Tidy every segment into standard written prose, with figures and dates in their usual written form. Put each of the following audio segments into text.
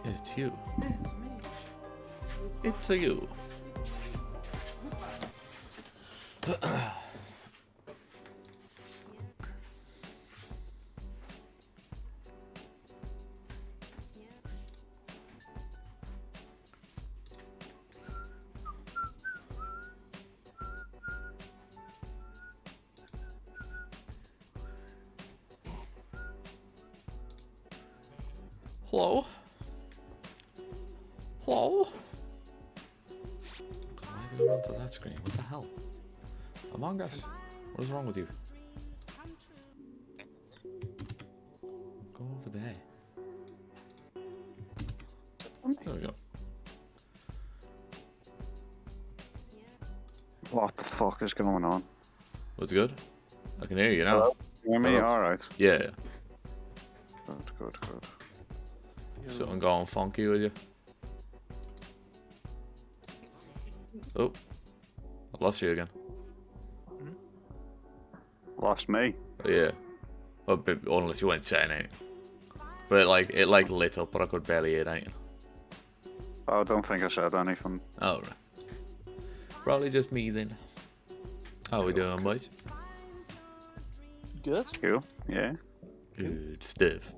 It's you. It's me. It's a you. Hello? Hello? Why are you onto that screen? What the hell? Among Us? What is wrong with you? Go over there. There we go. What the fuck is going on? What's good? I can hear you now. Hello? You hear me? Hello? Alright. Yeah. Good. Something going funky with you? Oh. I lost you again. Lost me. Oh, yeah. Well, but unless you weren't saying anything. But it lit up, but I could barely hear anything. I don't think I said anything. Oh, right. Probably just me then. How we doing, boys? Good. You? Yeah. Good stuff.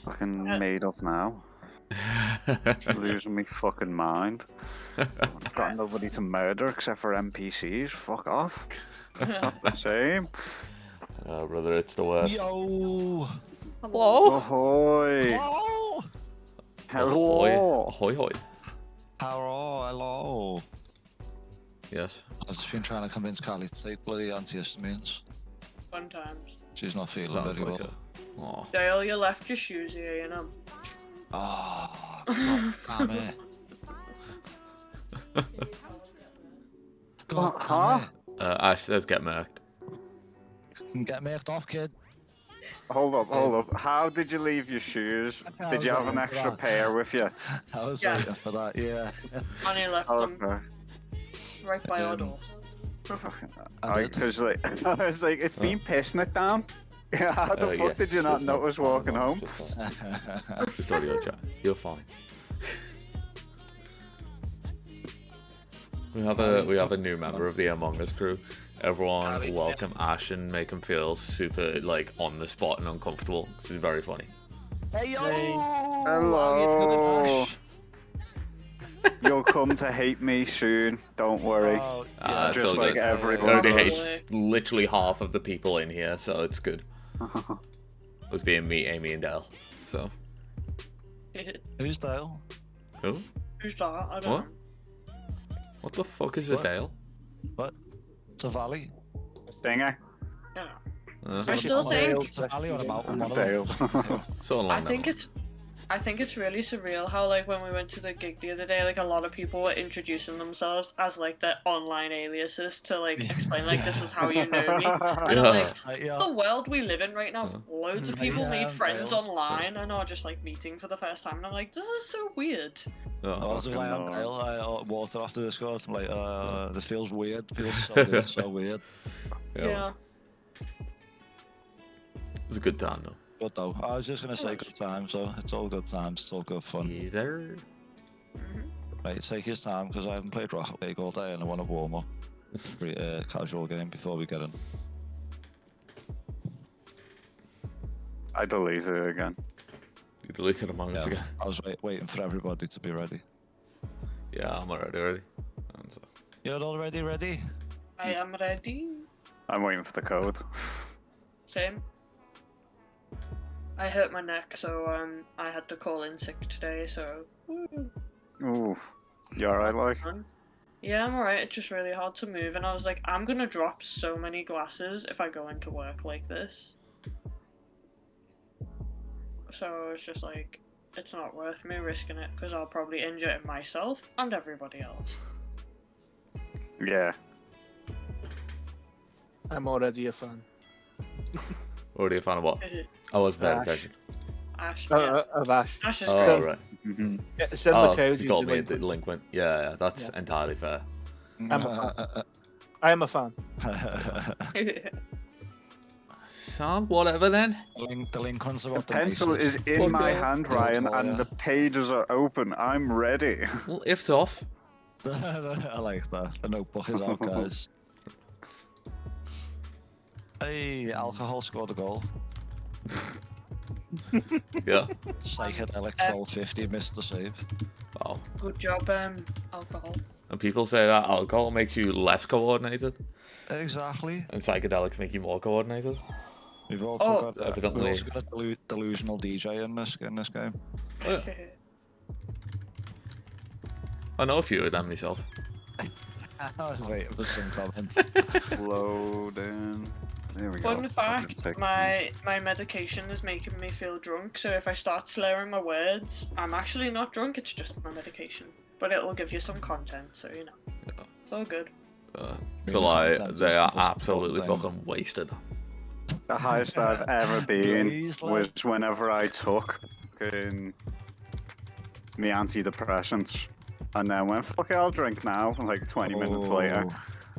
Fucking made up now. Losing me fucking mind. I've got nobody to murder except for NPCs. Fuck off. It's not the same. Oh, brother, it's the worst. Yo! Hello? Ahoy! Hello! Hello! Ahoy, hoy. Hello! Yes. I've just been trying to convince Carly to take bloody antihistamines. Fun times. She's not feeling Sounds very like well. Aw. Dale, you left your shoes here, you know. Oh, God damn it. God Huh? damn it. Ash says get murked. Get murked off, kid. Hold up. How did you leave your shoes? I Did was you have waiting an for extra that. pair with you? I was Yeah. waiting for that, yeah. And he left them Okay. right by our door. I did. Because I was like, it's been pissing it down. How the fuck Yes, did you not just notice walking home? Just audio chat. You're fine. We have a new member of the Among Us crew. Everyone welcome Ash and make him feel super on the spot and uncomfortable. This is very funny. Hey, yo! Hello. You'll come to hate me soon. Don't worry. Oh, It's just all like good. everyone. It already Probably. hates literally half of the people in here, so it's good. It was being me, Amy, and Dale. So Who's Dale? who? Who's that? I don't What? know. What the fuck is a What? Dale? What? It's a valley. Stinger. Yeah. Uh, I still think It's a valley on a mountain. One of them. Dale. so along I that think line. I think it's really surreal how when we went to the gig the other day, a lot of people were introducing themselves as their online aliases to explain this is how you know me. And I'm like, Yeah. the world we live in right now, loads of people Yeah, meet friends Dale. online and are just meeting for the first time. And I'm like, this is so weird. I Oh, was like, I'm Fucking Dale. I water after this score. I'm like, this feels weird. Feels so weird. So weird. yeah. It was a good time though. Good though. I was just gonna say good time, so it's all good times. It's all good fun. Either. Right, take his time because I haven't played Rocket League all day and I want to warm up. Casual game before we get in. I deleted it again. You deleted Among Us Yeah, again. I was waiting for everybody to be ready. Yeah, I'm already ready. And so- You're already ready? I am ready. I'm waiting for the code. Same. I hurt my neck, so I had to call in sick today. So. Ooh. You alright, like? Yeah, I'm alright. It's just really hard to move, and I was like, I'm gonna drop so many glasses if I go into work like this. So it's just it's not worth me risking it because I'll probably injure myself and everybody else. Yeah. I'm already a fan. Already a fan of what? I was paying Ash. attention. Ash, yeah. Of Ash. Ash is Oh, great. right. Mhm. Yeah, send the Oh, code. you you called me a delinquent. delinquent. Yeah, that's Yeah. entirely fair. I am a fan. Sound whatever then. The link one's about The the pencil nicest. is in Fuck my yeah. hand, Yeah, Ryan, well, and yeah. the pages are open. I'm ready. Well, if off. I like that. The notebook is out, guys. Hey, alcohol scored a goal. Yeah. Psychedelic 1250 missed the save. Wow. Good job, alcohol. And people say that alcohol makes you less coordinated, Exactly. and psychedelics make you more coordinated. We've also Oh. got Evidently. we've also got a delusional DJ in this game. Oh, yeah. I know a few of them myself. I was waiting for some comments. Loading. There we go. Fun fact, Fucking my medication is making me feel drunk, so if I start slurring my words, I'm actually not drunk, it's just my medication. But it will give you some content, so you know. Yeah. It's all good. It's a lie. consensus They are is absolutely all the time. fucking wasted. The highest I've ever been Please, was lad. whenever I took me antidepressants, and then went, fuck it, I'll drink now, like 20 minutes later. Oh.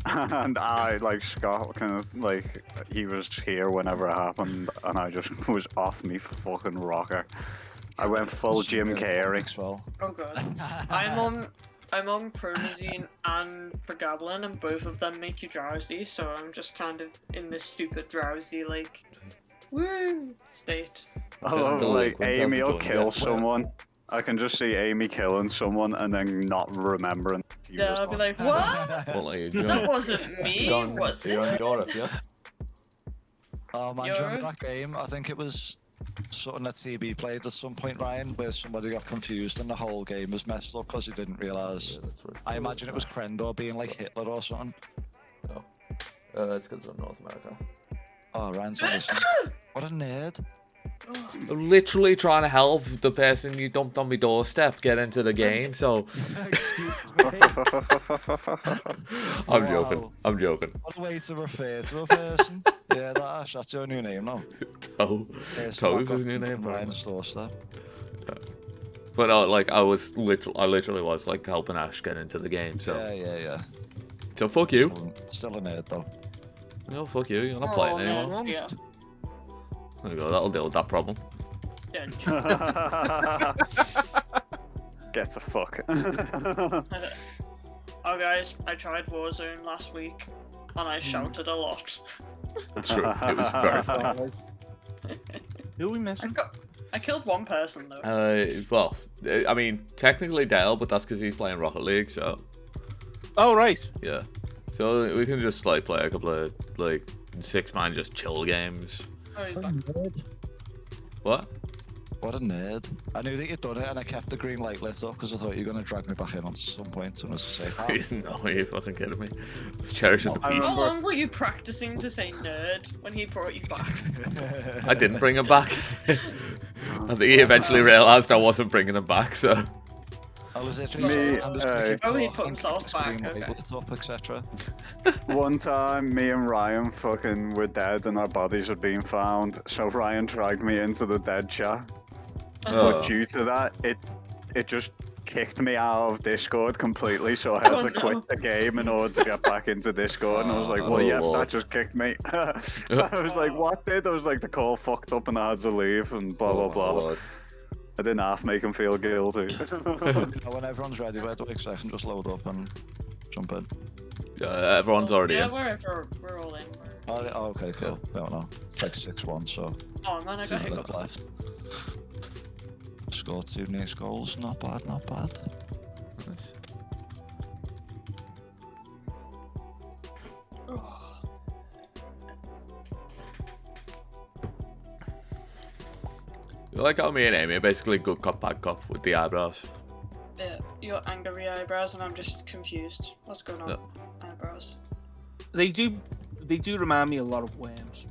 And I, like, Scott, kind of, like, he was here whenever it happened, and I just was off me fucking rocker. I went full Jim Carrey. Well. Oh god. I'm on Promazine and Pregabalin, and both of them make you drowsy, so I'm just kind of in this stupid drowsy, like, woo state. I love, like, Delinquent Amy will as a kill joint. someone. I can just see Amy killing someone and then not remembering. she Yeah, was I'll be on. like, what? What are you That doing? wasn't me, was You're it? in Europe, yeah? Oh man, do you remember Euro? that game? I think it was something that TB played at some point, Ryan, where somebody got confused and the whole game was messed up because he didn't realise. Yeah, that's right. I imagine it was Krendor being like Hitler or something. It's because of North America. Oh, Ryan's listening. What a nerd. I'm literally trying to help the person you dumped on my doorstep get into the game, so Excuse me. I'm joking. Wow. I'm joking. What a way to refer to a person. Yeah, that's your new name now. Toe. Person Toe's that his got new name, on bro. Ryan's doorstep. But like I literally was like helping Ash get into the game, so Yeah. so fuck you. Still a nerd though. No, fuck you. You're not playing anymore. Yeah. There we go. That'll deal with that problem. Yeah. Get the fuck. Oh guys, I tried Warzone last week, and I shouted a lot. It's true. It was very funny. Who are we missing? I killed one person though. Well, I mean, technically Dale, but that's because he's playing Rocket League, so Oh, right. yeah. So we can just like play a couple of like 6-man just chill games. Oh, he's back. What? What a nerd. I knew that you'd done it and I kept the green light lit up because I thought you were going to drag me back in at some point and I was just like, No, are you fucking kidding me? I was cherishing the I peace. How long were you practicing to say nerd when he brought you back? I didn't bring him back. I think he eventually realised I wasn't bringing him back, so I was literally Me, saying, I'm just gonna keep Oh, he talking, put himself keep the back, green light okay. lit up, etc. One time, me and Ryan fucking were dead and our bodies had been found, so Ryan dragged me into the dead chat. Oh. But due to that, it just kicked me out of Discord completely, so I had Oh, to no. quit the game in order to get back into Discord, and I was like, well, Oh, yeah, Lord. that just kicked me. I was like, what did? I was like, the call fucked up and I had to leave, and blah, Oh, blah, my blah. Lord. I didn't half make him feel guilty. When everyone's ready, by the way, so I can just load up and jump in. Yeah, everyone's already Yeah, in. we're all in. Oh, okay, cool. I don't know. It's like 6-1, so Oh man, I 2 got minutes hiccups. left. Scored 2 nice goals. Not bad, not bad. Nice. You like how me and Amy are basically good cop, bad cop with the eyebrows. Yeah, your angry eyebrows, and I'm just confused. What's going on? Eyebrows. They do remind me a lot of worms.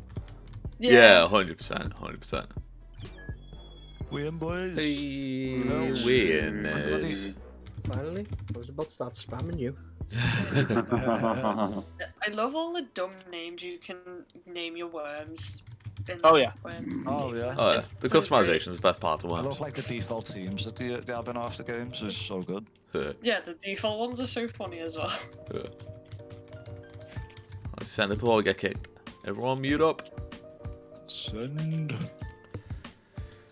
Yeah, 100%, 100%. Win, boys. Hey, Well, winners. Finally, I was about to start spamming you. I love all the dumb names you can name your worms. In Oh, yeah. worm Oh, name. yeah. Oh, yeah. It's The so great. customization is the best part of I Worms. love like the default teams that they have in half the games. Is so good. Yeah, the default ones are so funny as well. Let's send it before we get kicked. Everyone mute up. Send.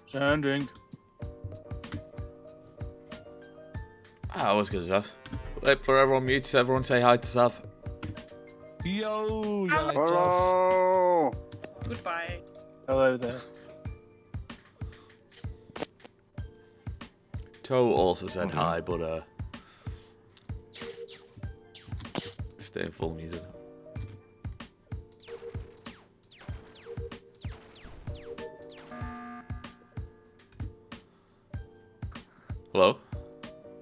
Sending. Ah, what's good, Sav? Wait, for everyone mutes, everyone say hi to Sav. Yo, yeah, like tough. Hello! Goodbye. Hello there. Toe also said hi, but stay full music. Hello?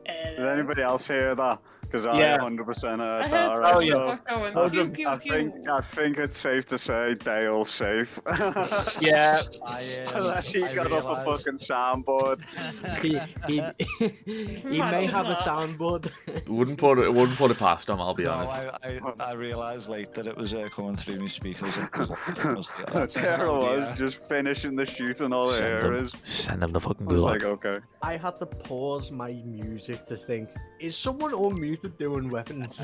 Did anybody else hear that? Because I Yeah. 100% I heard heard that. Oh, Right? yeah. So stuff going. Oh, Pew, the- pew, I pew. think it's safe to say Dale's safe. Yeah. Unless he I got up a realised- fucking soundboard. He may have a soundboard. Wouldn't put it past him, I'll be No, honest. I realised late that it was coming through my speakers. It was like, There I oh, was, dear. just finishing the shoot and all the Send him, areas. send him the fucking I was gulag. like, okay. I had to pause my music to think, is someone unmuted doing weapons?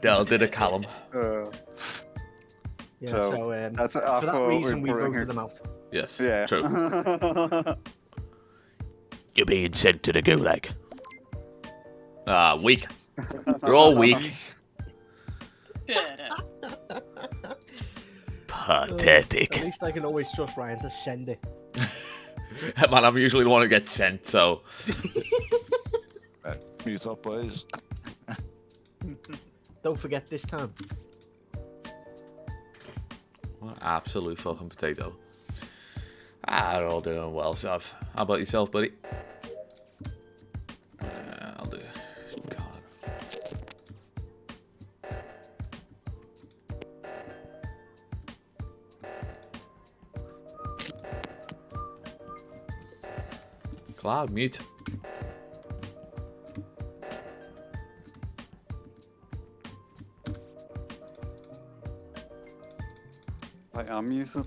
Dell did a Callum. Yeah, So, so, That's I for that thought reason we we'd bring voted them out. Yes, Yeah. true. You're being sent to the gulag. Ah, weak. You're all weak. Shut up. Pathetic. At least I can always trust Ryan to send it. Man, I'm usually the one who gets sent, so Mute up, boys. Don't forget this time. what an absolute fucking potato. Ah, they're all doing well, Sav. How about yourself, buddy? I'll do. God. Cloud, mute. I am muted.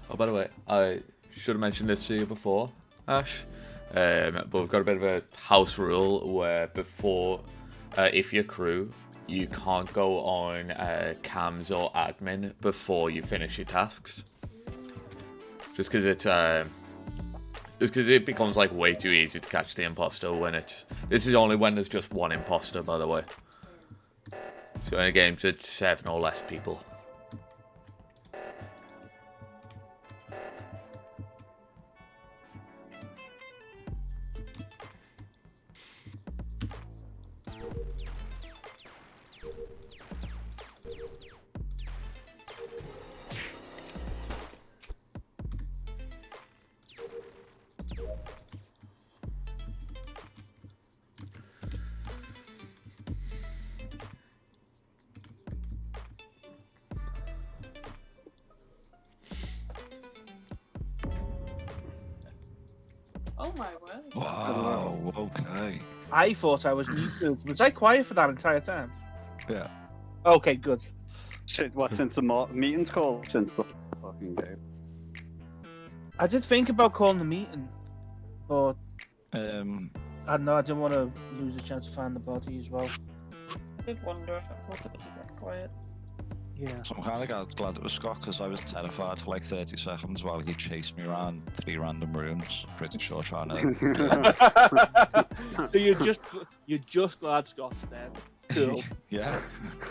Oh, by the way, I should have mentioned this to you before, Ash. But we've got a bit of a house rule where before, if you're crew, you can't go on cams or admin before you finish your tasks. Just because it becomes like way too easy to catch the imposter when it's. This is only when there's just one imposter, by the way. So in a game with 7 or less people. Oh my word. Wow, okay. I thought I was muted. Was I quiet for that entire time? Yeah. Okay, good. Shit, what, since the meeting's called? Since the fucking game. I did think about calling the meeting, but Um, I don't know. I didn't want to lose a chance to find the body as well. I did wonder. I thought it was a bit quiet. Yeah. So I'm kind of glad it was Scott because I was terrified for like 30 seconds while he chased me around 3 random rooms. Pretty sure trying to. So you're just glad Scott's dead. Cool. Yeah.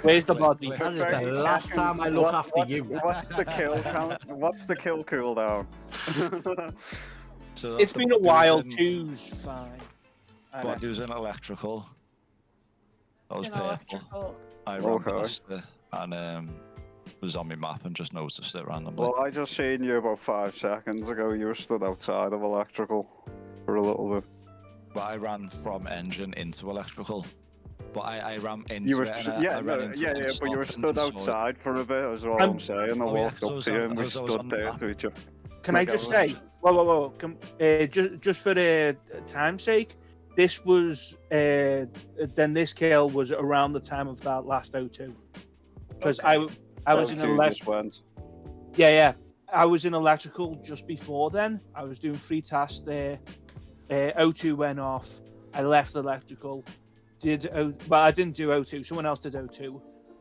Where's the body? That is the last time I look after you. What's the kill count? What's the kill cooldown? So It's been a the while. body was in- Two's fine. I know. Body was in electrical. That was In purple. electrical. I ran past it and was on my map and just noticed it randomly. Well, I just seen you about 5 seconds ago. You were stood outside of electrical for a little bit. But I ran from engine into electrical. But I ran into You were, it and yeah, I ran into yeah, it and but you were stopped and stood saw it. outside for a bit, is what I'm- I'm saying. I Oh, yeah, walked 'cause I up was to you on- and we because I was stood on the there map. to each other. Can I just say, whoa, just for the time's sake, this was then this kill was around the time of that last O2, because I was in Two electrical. just went. Yeah, I was in electrical just before then. I was doing 3 tasks there. O2 went off. I left electrical. Well, I didn't do O2. Someone else did O2.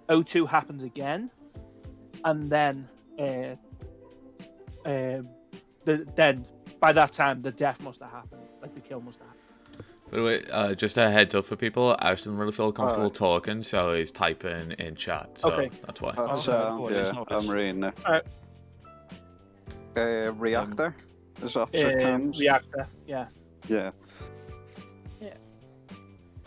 O2 happened again, and then then by that time the death must have happened. Like the kill must have happened. By the way, just a heads up for people, Ash doesn't really feel comfortable Alright. talking, so he's typing in chat, so Okay. that's why. That's, Okay, cool, it's yeah, not I'm bad. reading it. Alright. Reactor? Is that cams? Reactor, yeah. Yeah.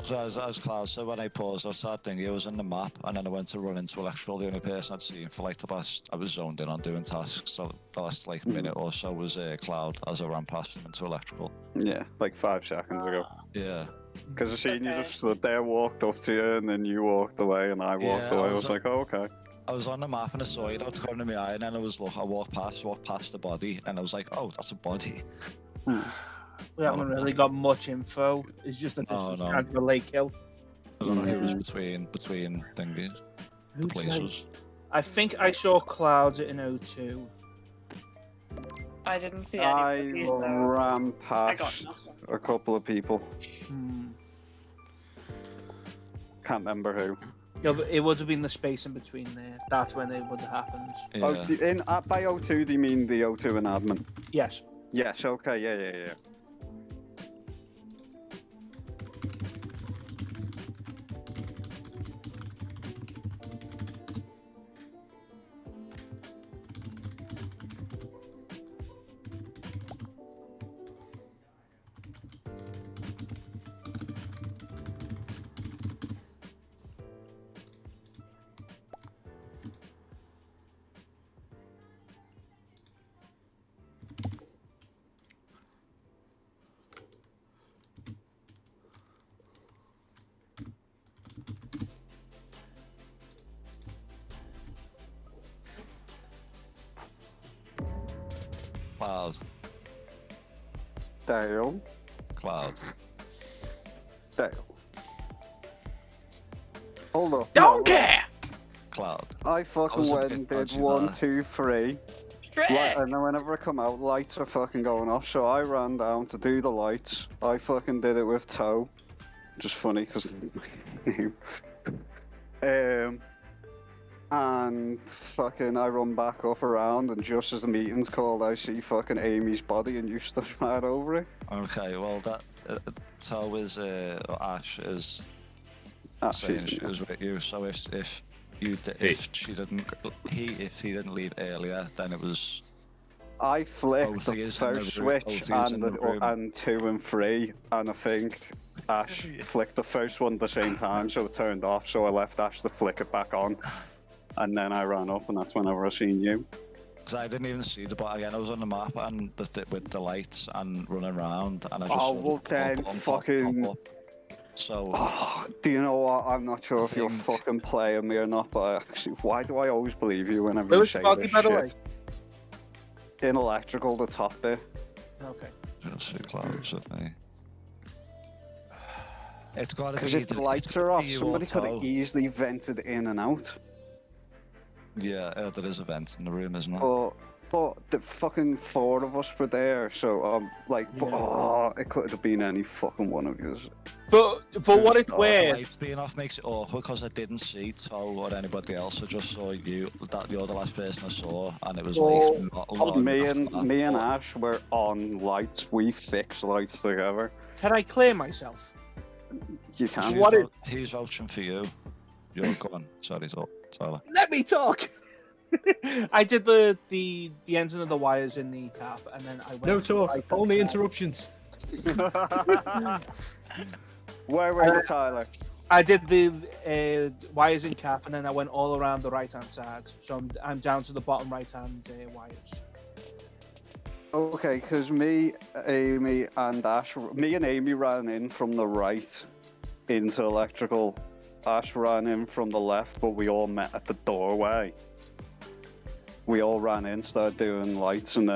So as Cloud said, when I paused outside thing, I was in the map, and then I went to run into electrical. The only person I'd seen for like the last, I was zoned in on doing tasks, so the last like minute or so was Cloud as I ran past him into electrical. Yeah, like 5 seconds ago. Yeah. Because I seen you Okay. just stood there, walked up to you, and then you walked away, and I walked Yeah, away. I I was was- like, oh, okay. I was on the map and I saw it out the corner of my eye, and then I walked past the body, and I was like, oh, that's a body. We haven't really got much info. It's just that this Oh, was no. kind of a late kill. I don't know who was Yeah. between thingies, the Who's like- places. I think I saw clouds in O2. I didn't see I anybody, so ran I got past nothing. a couple of people. Hmm. Can't remember who. Yeah, but it would have been the space in between there. That's when it would have happened. Yeah. Oh, by O2, do you mean the O2 and admin? Yes. Yes, okay, yeah. Cloud. Dale. Cloud. Hold up. Don't care! Cloud. I I fucking was a went bit and did dodgy 1, there. 2, 3. Shrek! And then whenever I come out, lights are fucking going off. So I ran down to do the lights. I fucking did it with Toe. Just funny because and fucking I run back up around, and just as the meeting's called, I see fucking Amy's body, and you stood right over it. Okay, well that Tell is Ash is saying she was with you. So if he didn't leave earlier, then it was I flicked Both the he is in the first room- switch both he is and, in the room. and 2 and 3, and I think Ash flicked the first one at the same time, so it turned off. So I left Ash to flick it back on, and then I ran up, and that's whenever I seen you. because I didn't even see the bot again. I was on the map and with the lights and running around, and I just Oh, saw the well then, pop up. fucking- So Oh, do you know what? I'm not sure if you're Think. fucking playing me or not, but actually, why do I always believe you whenever Where you was say the body, this by the way? shit? In electrical, the top bit. Okay. just see clouds with me. It's got to Because be if the lights are off, you somebody or could have Tell. easily vented in and out. Yeah, there is a vent in the room, isn't it? But But the fucking 4 of us were there, so it could have been any fucking one of yous. For what it's The worth, Lights being off makes it awkward because I didn't see Toe or anybody else. I just saw you. That you're the last person I saw, and it was Well, like not long Me after and that. me and Ash were on lights. We fixed lights together. can I clear myself? You can't. What is- He's vouching for you. You're gone. Sorry, Tyler. Let me talk. I did the ends of the wires in the calf, and then I went. No to the talk. right-hand Only side. interruptions. Where were you, Tyler? I did the wires in calf, and then I went all around the right hand side. So I'm down to the bottom right hand wires. Okay, because me, Amy, and Ash, me and Amy ran in from the right into electrical. Ash ran in from the left, but we all met at the doorway. We all ran in, started doing lights and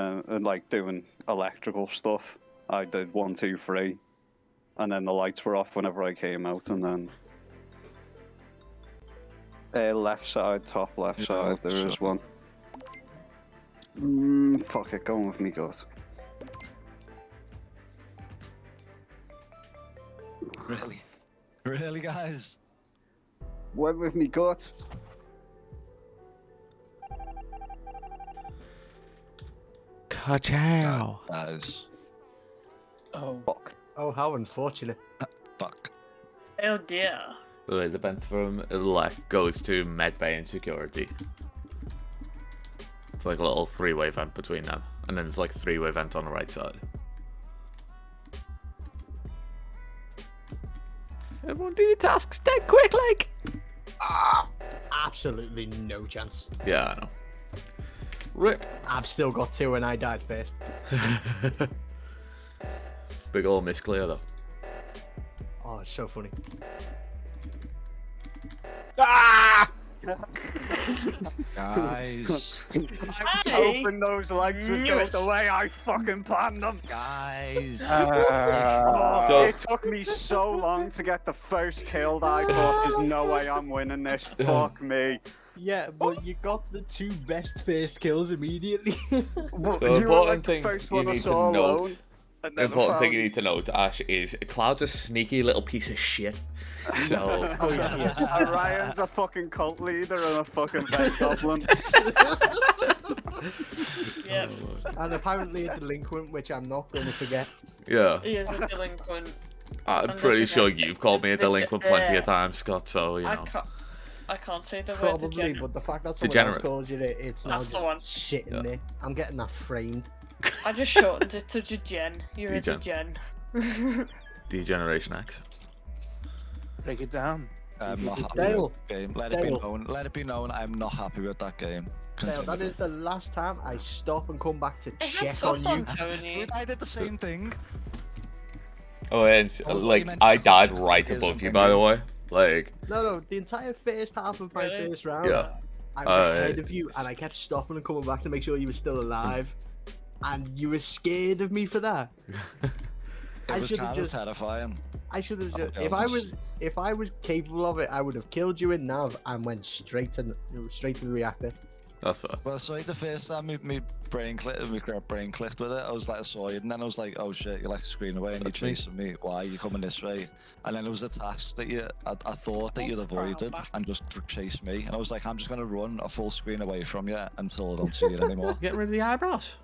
doing electrical stuff. I did 1, 2, 3, and then the lights were off whenever I came out, and then left side, top left Yeah, side, there so- is one. Fuck it, going with me gut. Really, really, guys. Went with me gut. Ka-chow. Guys, Oh, Fuck. Oh, how unfortunate. fuck. Oh dear. The vent from the left goes to medbay and security. It's like a little 3-way vent between them, and then there's like a 3-way vent on the right side. Everyone do your tasks dead quick, like. Absolutely no chance. Yeah, I know. Rip. I've still got 2 and I died first. Big ol' misclear though. Oh, it's so funny. ah! Guys, I was hoping those lights would go the way I fucking planned them. guys. Oh, So- it took me so long to get the first kill that I thought there's no way I'm winning this. Fuck me. Yeah, but you got the 2 best first kills immediately. Well, So you were important like thing the first you one I need to saw note. alone. And The then I important thing found- you need to note, Ash, is Cloud's a sneaky little piece of shit. So Oh yeah, yeah. Ryan's a fucking cult leader and a fucking vet goblin. Yep. And apparently a delinquent, which I'm not going to forget. yeah, He is a delinquent. I'm And pretty the sure degen- you've called me a the delinquent de- plenty of times, Scott. So you I know. can't say the word Probably, degenerate. but the fact that someone Degenerate. else called you it, it's now That's the just one. sitting Yeah. there. I'm getting that framed. I just shortened it to Degen. You're Degen. a Degen. Degeneration X. Break it down. I'm not happy Dale. with the game. Let it be Dale. known. Let it be known. I'm not happy with that game. Now, that is the last time I stop and come back to I had check sauce on on you. Tony. Dude, I did the same thing. Oh, and Oh, you like mentioned I the died functions right of above the you, by the game. way. Like, No, the entire first half of my Really? first round, yeah. I was Uh, ahead of you, and I kept stopping and coming back to make sure you were still alive. And you were scared of me for that. I It was should have kind of just. terrifying. I should have I'll just. be If I honest. was capable of it, I would have killed you in nav and went straight to the reactor. That's fair. Well, so the first time my brain clicked with it, I was like, I saw you, and then I was like, oh shit, you're like a screen away and you're That's me. chasing me. Why are you coming this way? And then it was a task that I thought that you'd avoided and just chase me. And I was like, I'm just gonna run a full screen away from you until I don't see you anymore. Get rid of the eyebrows.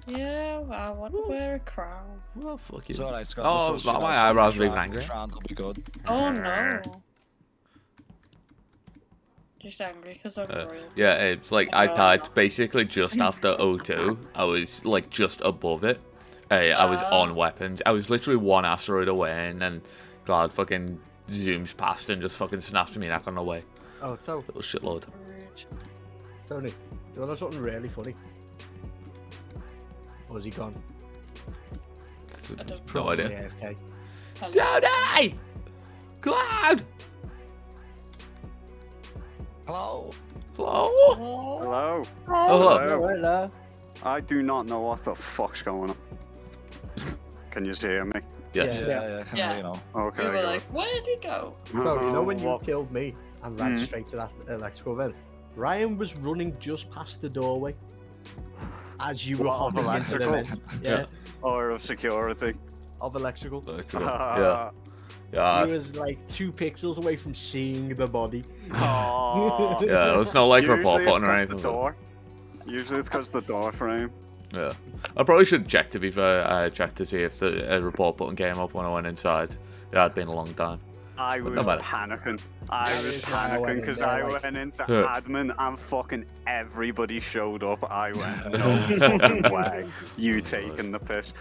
Yeah, I want to wear a crown. Well, fuck you. It's alright, Scott. Oh, I trust you, my I'll eyebrows see you are even this angry. round will be good. Oh no. Just angry because I'm royal. Yeah, it's like I died basically just after O2. I was like just above it. I was on weapons. I was literally one asteroid away, and then Cloud fucking zooms past and just fucking snaps me neck on the way. Oh, so Little shitload. Rude. Tony, do you want to know something really funny? Or is he gone? I don't No Probably idea. AFK. Tony! Cloud! Hello? Hello? Oh, Hello. Oh, hello. Hello. Hello. I do not know what the fuck's going on. Can you hear me? Yes. Yeah, kind Yeah. of, you know. Okay. we were good. like, where'd he go? So, you know when you What- killed me and ran Mhm. straight to that electrical vent? Ryan was running just past the doorway. as you were What, of hopping into the electrical? vent. Yeah, Or of security. of electrical. Yeah. Yeah. He was like 2 pixels away from seeing the body. Oh. Yeah, it's not like report Usually it's button or 'cause anything. the but- door. Usually it's because the door frame. Yeah. I probably should check, to be fair. I checked to see if the report button came up when I went inside. It had been a long time. I But was no matter. panicking. I That was is why I went panicking in because there, I like- went into Yeah. admin and fucking everybody showed up. I went, no fucking way. You taking the piss.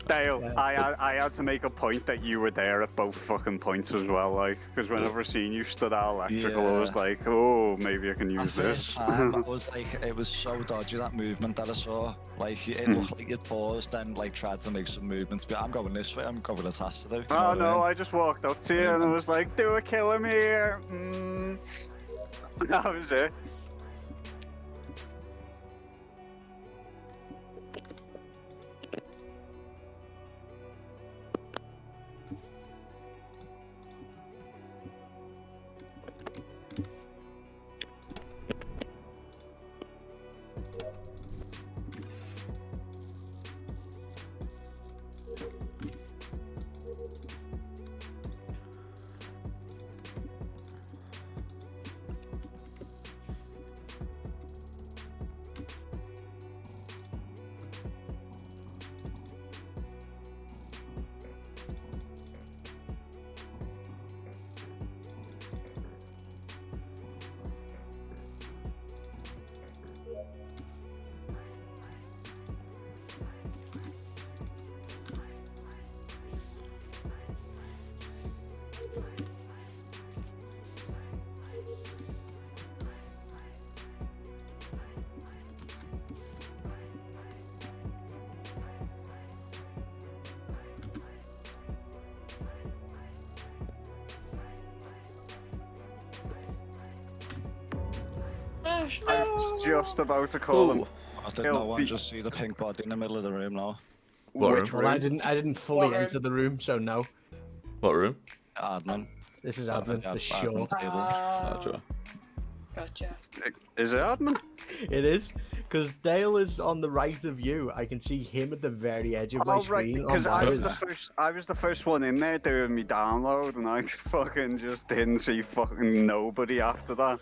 Dale, Yeah. I had to make a point that you were there at both fucking points as well, like, because whenever I seen you stood out electrical, I was Yeah. like, oh, maybe I can At use first this. time, I was like, it was so dodgy, that movement that I saw. Like, it looked like you'd paused and like tried to make some movements, but I'm going this way, I'm going a task to do. You know Oh what I no, mean? I just walked up to you and I was like, do a kill him here. That was it. Ash, I no. was just about to call him. Ooh. I didn't Bill, know, I the- just see the pink body in the middle of the room now. What Which room? Well, room? I didn't fully What room? enter the room, so no. What room? Admin. This is Oh, admin yeah, for sure. admin. Oh, sure. Gotcha. Is it admin? It is because Dale is on the right of you. I can see him at the very edge of my Oh, right, screen. because on I was the first one in there doing me download, and I fucking just didn't see fucking nobody after that.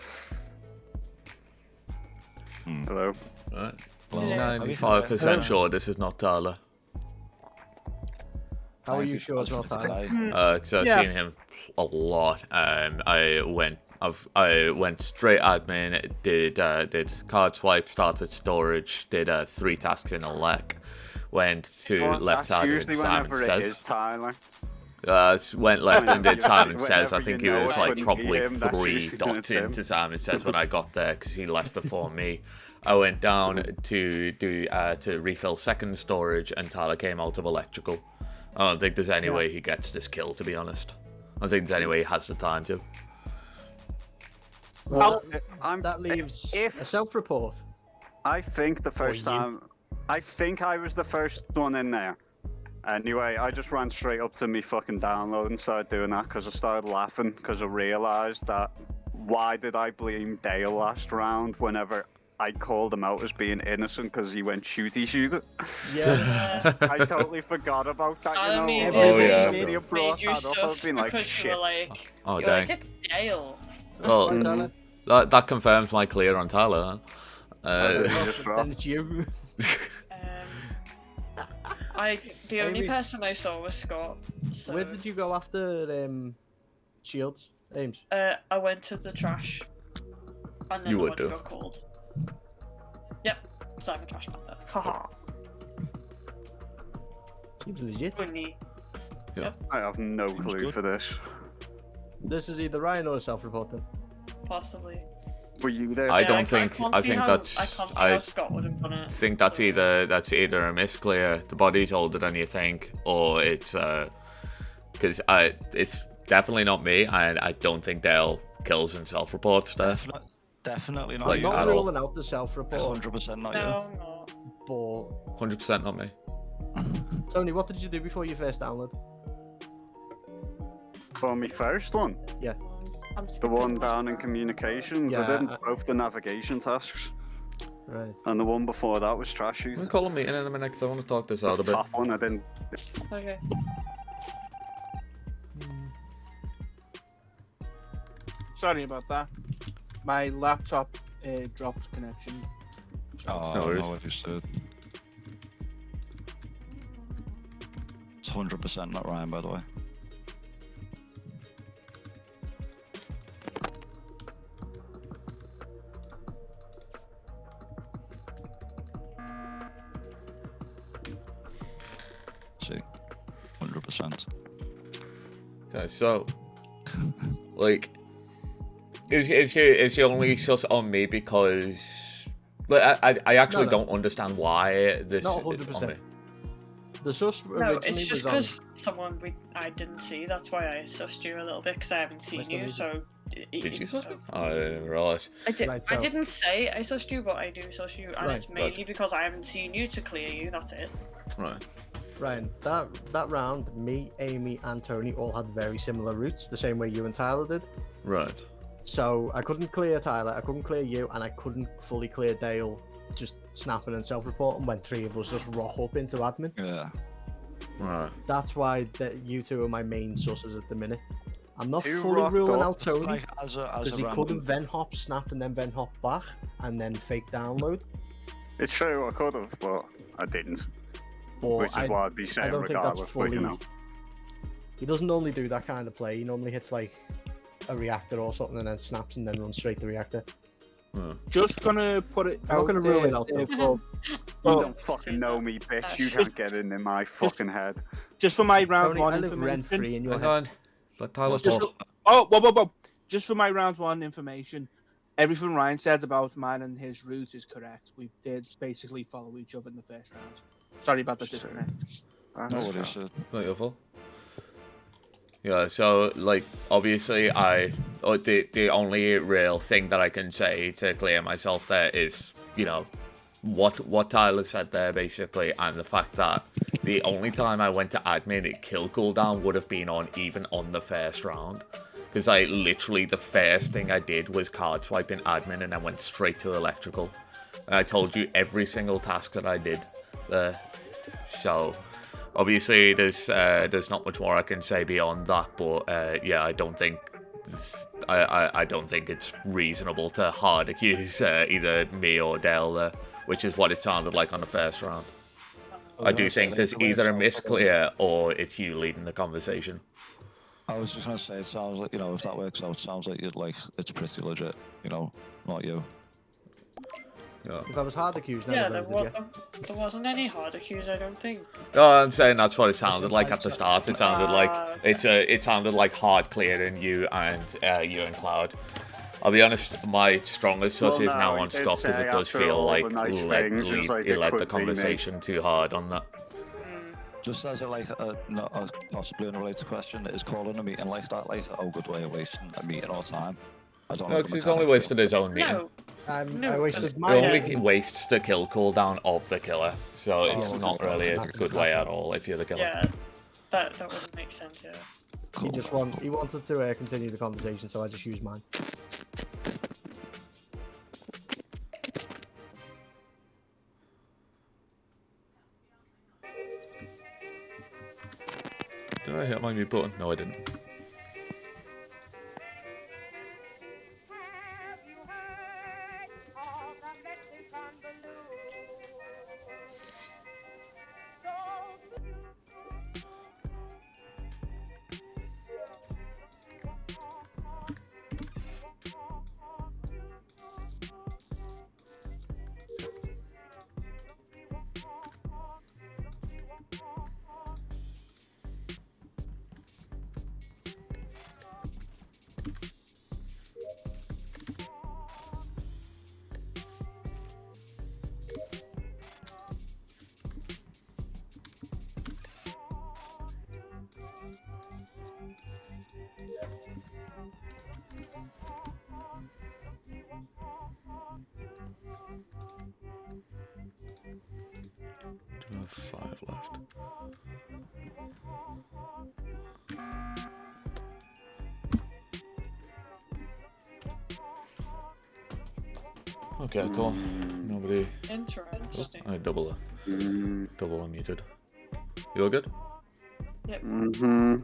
Hmm. Hello. Right. Yeah. 95% sure this is not Tyler. How are you sure it's not Today. Tyler? Because I've Yeah. seen him a lot. I went straight admin, did card swipe, started storage, did 3 tasks in a lek, went to Well, left that's side and usually Simon whenever it is Says. Tyler. Went left and did Simon Says. I Whenever think you he know was it like couldn't be probably him, that's 3 usually when dots it's him. into Simon Says when I got there because he left before me. I went down to refill second storage and Tyler came out of electrical. I don't think there's any way he gets this kill, to be honest. I don't think there's any way he has the time to. Well, I'm, that leaves if a self-report. I think the first you. time, I think I was the first one in there. Anyway, I just ran straight up to me fucking download and started doing that because I started laughing because I realised that why did I blame Dale last round whenever I called him out as being innocent because he went shoot it. Yeah. I totally forgot about that, you I know. mean, Oh, yeah. Somebody had brought made you that up, I've sus been like, because you shit. were like, Oh, you're like, dang. it's Dale. Well, Right, Tyler? that confirms my clear on Tyler. Huh? You just Then dropped. it's you. The only Amy. person I saw was Scott. So, Where did you go after Shields? Ames. I went to the trash. And then You the would one do. got called. Yep, Simon Trash Panther. Haha. Seems legit. Funny. I have no Seems clue good. for this. This is either Ryan or a self-report then. Possibly. Were you there? I Yeah, don't can't think. see I think how- that's. I can't see I how Scott would have done it. think that's either a misclear. The body's older than you think, or it's because it's definitely not me, and I don't think Dale kills and self-reports there. Definitely not Like, I'm you. not at all. ruling out the self-report, 100% not No, I'm not. but 100% not me. Tony, what did you do before you first download? For me first one, I'm the skipping one most down in of communications. Yeah, I did I- both the navigation tasks. Right. And the one before that was trash I'm shoot. gonna call a meeting in a minute because I want to talk this out a The bit. top one, I didn't. Okay. Sorry about that. My laptop dropped connection. Oh, no I worries. know what you said. It's 100% not Ryan, by the way. See, 100%. Okay, so like, is he only sus on me because like I actually No. don't understand why this Not is 100%. on me. The sus No, originally it's just was on. because someone I didn't see. That's why I sussed you a little bit because I haven't seen Nice to you. meet you. So. Did you sus me? Oh, I didn't realize. I did. Right, I so- didn't say I sussed you, but I do suss you, and Right, it's mainly because I haven't seen you to clear you. That's it. Right. Ryan, that round, me, Amy, and Tony all had very similar routes, the same way you and Tyler did. Right. So I couldn't clear Tyler, I couldn't clear you, and I couldn't fully clear Dale just snapping and self-reporting when three of us just rock up into admin. Yeah. Right. That's why you two are my main sources at the minute. I'm not Who fully rocked ruling up? out Tony Like, as because a he random... couldn't vent hop, snap, and then vent hop back, and then fake download. It's true, I could have, but I didn't. But Which is why I'd be I saying don't think that's regardless. But, you fully. know. He doesn't normally do that kind of play. He normally hits like a reactor or something and then snaps and then runs straight to reactor. Just gonna put it I'm not out gonna rule there, it out, though. for- You well, don't fucking know me, bitch. You Just- can't get in my fucking head. just for my round Tony, one I live information. rent free in your Hang head. on. Let Tyler Just talk. oh, whoa. Just for my round one information, everything Ryan said about mine and his route is correct. We did basically follow each other in the first round. Sorry about the disconnect. No worries, sir. Not your fault. Yeah, so like obviously the only real thing that I can say to clear myself there is, you know, what Tyler said there basically, and the fact that the only time I went to admin kill cooldown would have been even on the first round. Because I literally, the first thing I did was card swiping admin and I went straight to electrical. And I told you every single task that I did there. So obviously there's not much more I can say beyond that, but yeah, I don't think I don't think it's reasonable to hard accuse either me or Dale there, which is what it sounded like on the first round. I do think there's either a misclear or it's you leading the conversation. I was just gonna say, it sounds like, you know, if that works out, it sounds like you'd like, it's pretty legit, you know, not you. Yeah. If I was hard accused, Yeah, never there, did you? there wasn't any hard accuse, I don't think. No, I'm saying that's what it sounded like at the start. It sounded like okay. it sounded like hard clearing you and Cloud. I'll be honest, my strongest sus Well, is no, now he on did Scott because say it does after feel all like the nice things, he was like, he it led could the be me. conversation too hard on that. Just as a, like, not a possibly unrelated question, is calling a meeting like that, like, a good way of wasting a meeting or time? I don't No, know. because he's only wasted his own meeting. No, I No, wasted It my only wastes the kill cooldown of the killer, so it's yeah, not really a that's- good way that's at all if you're the killer. yeah, that wouldn't make sense, yeah. He wanted to continue the conversation, so I just used mine. Did I hit my mute button? No, I didn't. Do I have 5 left? Okay, cool. No Nobody. Interesting. I double Mm, unmuted. You all good? mm-hmm.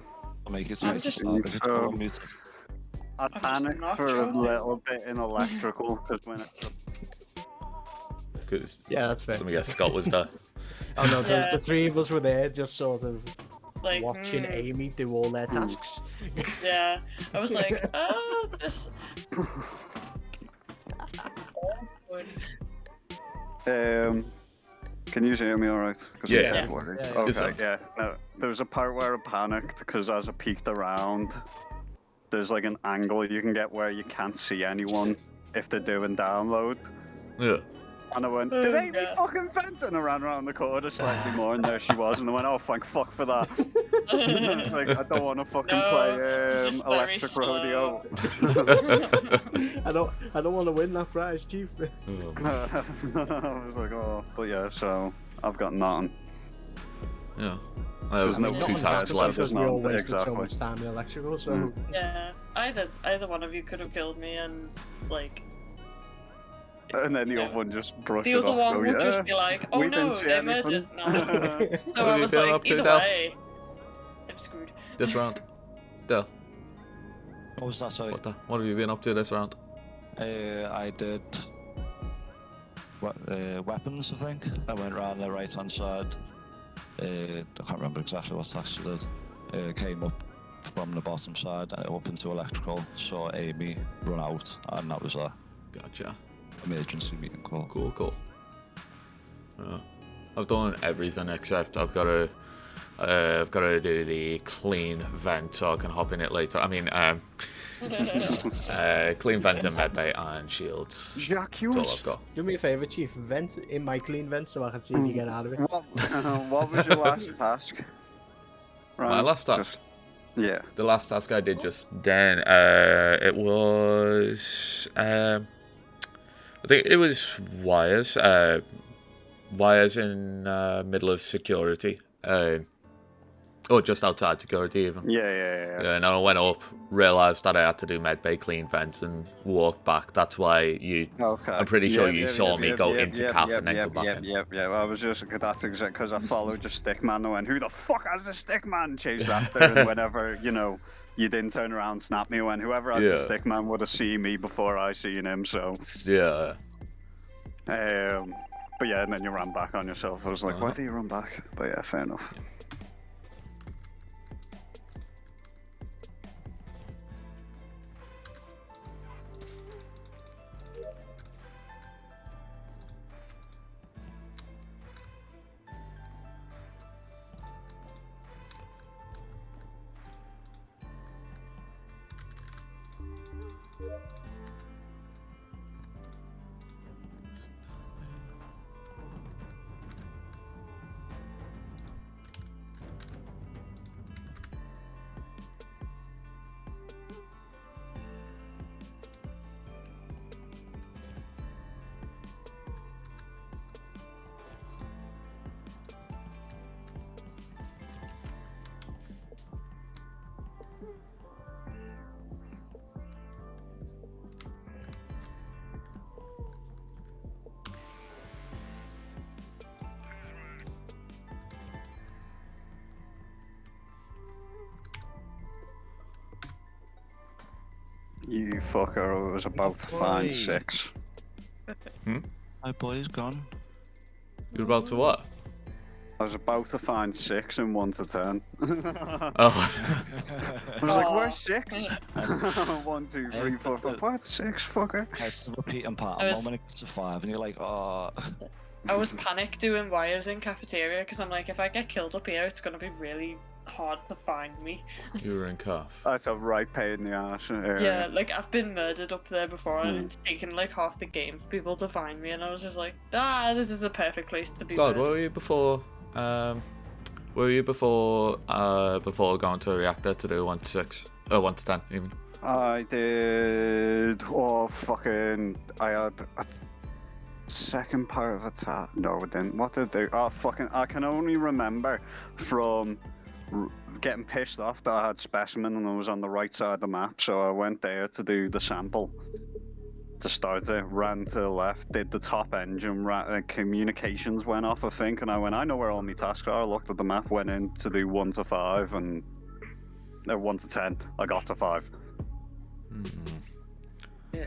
I'll make it I'm nice. just- If it's all muted. I just panicked not for a sure. little bit in electrical because when it. Because Yeah, that's fair. let me guess, Scott was there. Oh no, Yeah. the three of us were there, just sort of Like, watching Amy do all their tasks. yeah. I was like, this. Can you hear me all right? 'Cause I'm Yeah. a bit Yeah. worried. Yeah, yeah. Okay, Yes, sir. yeah. No, there was a part where I panicked because as I peeked around, there's like an angle you can get where you can't see anyone if they're doing download. Yeah. And I went, Oh, did Amy God. fucking vent? And I ran around the corner slightly more, and there she was. And I went, oh, thank fuck for that. It's like, I don't want to fucking No, play it's just very Electric slow. Rodeo. I don't want to win that prize, Chief. I was like, oh, but yeah, so I've got nothing. Yeah. I have There's no two one tasks to left. play. Because we all Nonsense, wasted so exactly. much time in electrical, so Mm. Yeah. Either one of you could have killed me, and like And then the Yeah. other one just brushed the it other off. one go, would yeah. just be like, "Oh we didn't no, see they anything." murdered now." What So have I you was been like, up to, either Del? way, I'm screwed. This round. Del, What was that? Sorry. what have you been up to this round? I did weapons, I think. I went round the right hand side. I can't remember exactly what task I did. Came up from the bottom side and up into electrical. Saw Amy run out, and that was a Gotcha. emergency meeting call. Cool. I've done everything except I've got to do the clean vent so I can hop in it later. I mean, clean vent and medbay and shields. Jacques, That's all I've got. do me a favour, Chief. Vent in my clean vent so I can see if you get out of it. what was your last task? My last task? Just- yeah. The last task I did just then, it was, I think it was wires, wires in middle of security, or just outside security even. Yeah. Yeah, and I went up, realised that I had to do medbay, clean vents, and walk back. That's why you. Okay. I'm pretty sure you saw me go into calf and then come back in. Yep. I was just that's exactly because I followed the stick man and went, who the fuck has the stick man? Chased after, and whenever you didn't turn around, and snap me. When whoever has the Yeah. stick man would have seen me before I seen him. So, Yeah. but yeah, and then you ran back on yourself. I was like, why Uh-huh. do you run back? But yeah, fair enough. You fucker, I was about to find Boy. 6. My boy's gone. You're about to what? I was about to find 6 in 1 to 10. Oh. I was like, Aw. where's 6? 1, 2, 3, 4, 5. What? 6, fucker? It's the repeating pattern I one was- when it gets to 5, and you're like, oh. I was panic doing wires in cafeteria because I'm like, if I get killed up here, it's gonna be really hard to find me. You were in calf. That's a right pain in the ass. Yeah, like I've been murdered up there before, and Hmm. it's taken like half the game for people to find me, and I was just like, this is the perfect place to be. God, murdered. where were you before? Where were you before going to a reactor to do 1 to 6? 1 to 10 even? I did. Oh, fucking. I had a second part of a task. No, I didn't. What did I do? Oh, fucking. I can only remember from getting pissed off that I had specimen and I was on the right side of the map, so I went there to do the sample to start it, ran to the left, did the top engine, communications went off, I think, and I went, I know where all my tasks are. I looked at the map, went in to do 1 to 5, and 1 to 10. I got to 5. Yeah.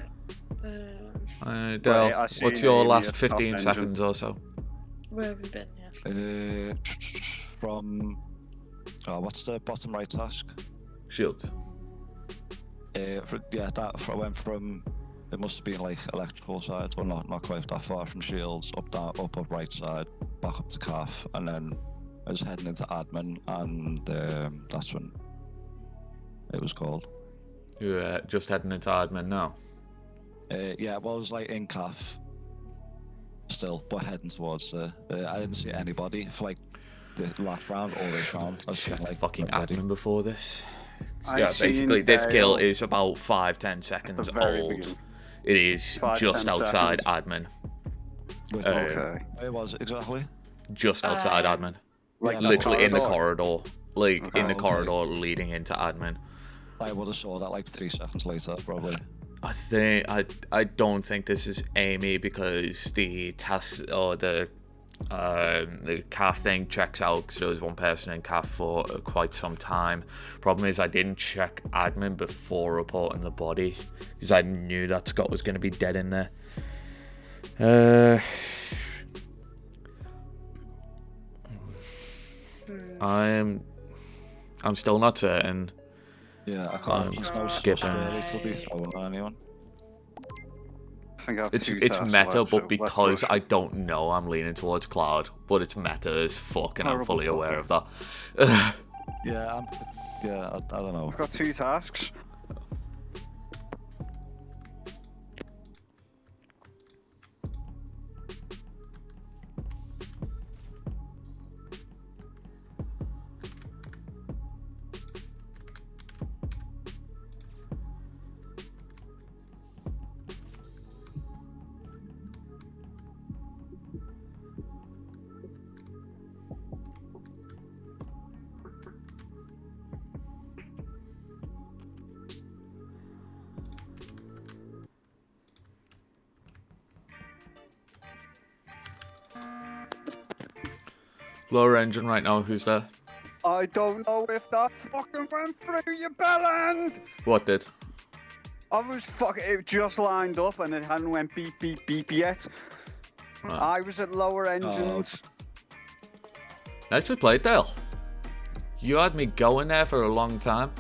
Del, I what's seen your Amy last at top 15 engine. seconds or so? Where have we been? Yeah. From what's the bottom right task? Shields. Yeah, I went from. It must have been like electrical side, or not quite that far from shields, up right side, back up to calf, and then I was heading into admin, and that's when it was called. You're just heading into admin now. Yeah, well, I was like in calf still, but heading towards I didn't see anybody for like the last round or this round. I was seeing, like fucking nobody. admin before this. I Yeah, seen basically, this kill Dale is about 5-10 seconds at the very old. beginning. It is 5, just 10 outside seconds. admin. Okay. Where was it exactly? Just outside admin. Like Yeah, the Literally in the corridor? corridor. Like, in the Okay. corridor leading into admin. I would have saw that like 3 seconds later, probably. I don't think this is Amy because the task or the calf thing checks out because there was one person in calf for quite some time. Problem is I didn't check admin before reporting the body because I knew that Scott was going to be dead in there. I'm still not certain. Yeah, I can't. There's no skipping. really to be thrown at anyone. I think I have It's 2 it's tasks meta, left, so but let's because rush. I don't know, I'm leaning towards Cloud. But it's meta as fuck, and I'm Horrible fully aware fucker. of that. Yeah, I don't know. I've got 2 tasks. Lower engine right now. Who's there? I don't know if that fucking went through your bell end. What did? I was fucking. It just lined up and it hadn't went beep beep beep yet. Ah. I was at lower engines. Nicely played, Dale. You had me going there for a long time,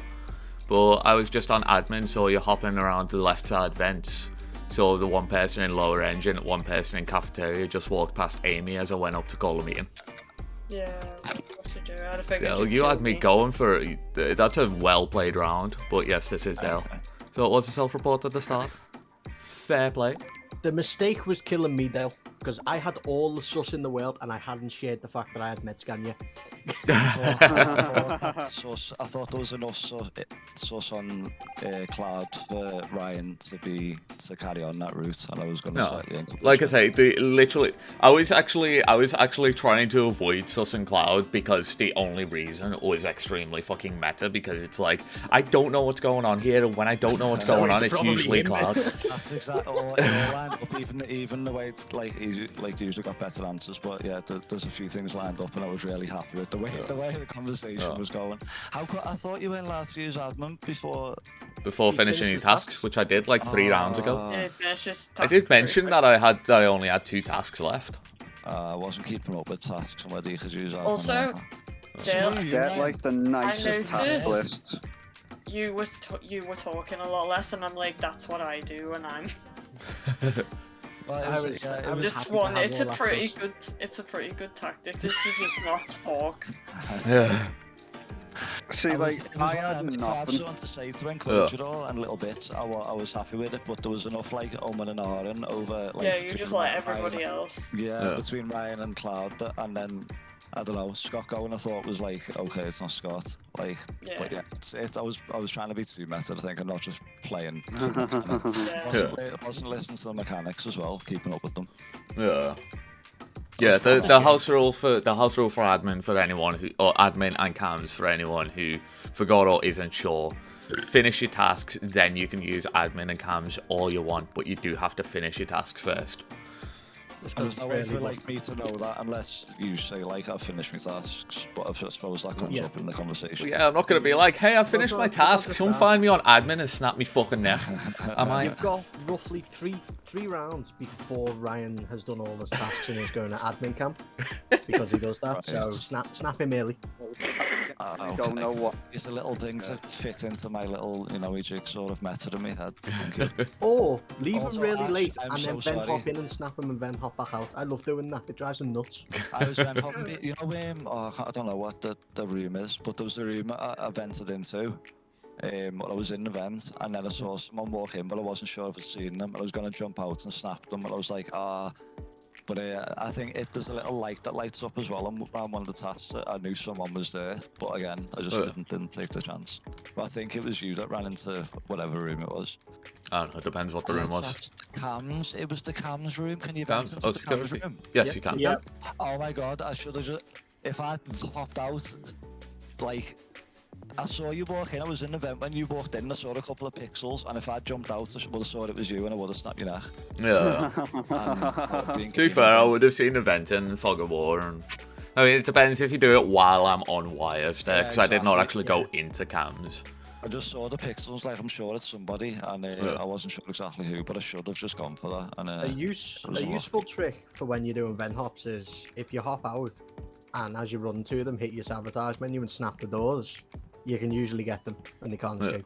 but I was just on admin, so you're hopping around the left side vents. So the one person in lower engine, one person in cafeteria just walked past Amy as I went up to call a meeting. Yeah, what to do? I'd have figured Dale, you'd you kill had me going for that's a well played round, but yes, this is Dale. So it was a self-report at the start. Fair play. The mistake was killing me, Dale, because I had all the sus in the world and I hadn't shared the fact that I had Medscan yet. I thought there was enough sauce on Cloud for Ryan to carry on that route, and I was going to No, slightly encourage like I him. say, I was actually trying to avoid Sus and Cloud because the only reason was extremely fucking meta because it's like I don't know what's going on here, and when I don't know what's So going on, it's it's probably usually him. Cloud. That's exactly all it all lined up. Even the way like usually got better answers, but yeah, there's a few things lined up, and I was really happy with the way the conversation was going. I thought you weren't allowed to use admin before. Before He finishing finished his his tasks, which I did like 3 rounds ago. Yeah, finish this I task did very mention quick. that I only had 2 tasks left. I wasn't keeping up with tasks and whether you could use admin. Also, or not. Dale, Screw you, Get man. like the nicest task noticed- lists. you were talking a lot less, and I'm like, that's what I do, and I'm Well, I was happy just to one. have It's a all pretty access. it's a pretty good tactic. This is just not talk. Yeah. See, It like, was I one of had them, if I have nothing. something to say to encourage it all and little bits, I was happy with it, but there was enough like and ahhing over like Yeah, you between just let Ryan- everybody else. Yeah, Yeah. between Ryan and Cloud, and then I don't know, Scott going. I thought was like, okay, it's not Scott. Like, Yeah. but yeah, I was trying to be too meta, I think, and not just playing. Yeah. Wasn't listening to the mechanics as well, keeping up with them. Yeah. Yeah, the house rule for admin for anyone who, or admin and cams for anyone who forgot or isn't sure. Finish your tasks, then you can use admin and cams all you want, but you do have to finish your tasks first. And there's no way for like me to know that unless you say like I've finished my tasks, but I suppose that comes up in the conversation. Yeah, I'm not gonna be like, hey, I finished my tasks. Come find me on admin and snap me fucking neck. Am I? You've got roughly three rounds before Ryan has done all his tasks and is going to admin camp because he does that. Right. So snap him early. I don't know what. It's the little things that fit into my little, jigsaw of method in my head. Thank you. Or leave Also, him really Ash, late I'm and then so vent sorry. hop in and snap him and then hop back out. I love doing that. It drives him nuts. I was then hopping, I don't know what the room is, but there was a room I vented into. I was in the vent, and then I saw someone walk in, but I wasn't sure if I'd seen them. I was going to jump out and snap them, but I was like, But I think there's a little light that lights up as well around one of the tasks that I knew someone was there. But again, I just didn't take the chance. But I think it was you that ran into whatever room it was. I don't know, it depends what the room was. That's the cams. It was the cams room. Can you vent into the cams security. room? Yes, you can. Yeah. Oh my god, I should have just... If I hopped out, like... I saw you walk in, I was in the vent when you walked in, I saw a couple of pixels, and if I jumped out, I would have thought it was you and I would have snapped your neck. Yeah. To To be fair, I would have seen the vent in Fog of War, and I mean, it depends if you do it while I'm on wires there, because I did not actually go into cams. I just saw the pixels, like I'm sure it's somebody, and I wasn't sure exactly who, but I should have just gone for that. And A useful trick for when you're doing vent hops is if you hop out and as you run to them, hit your sabotage menu and snap the doors, you can usually get them and they can't escape.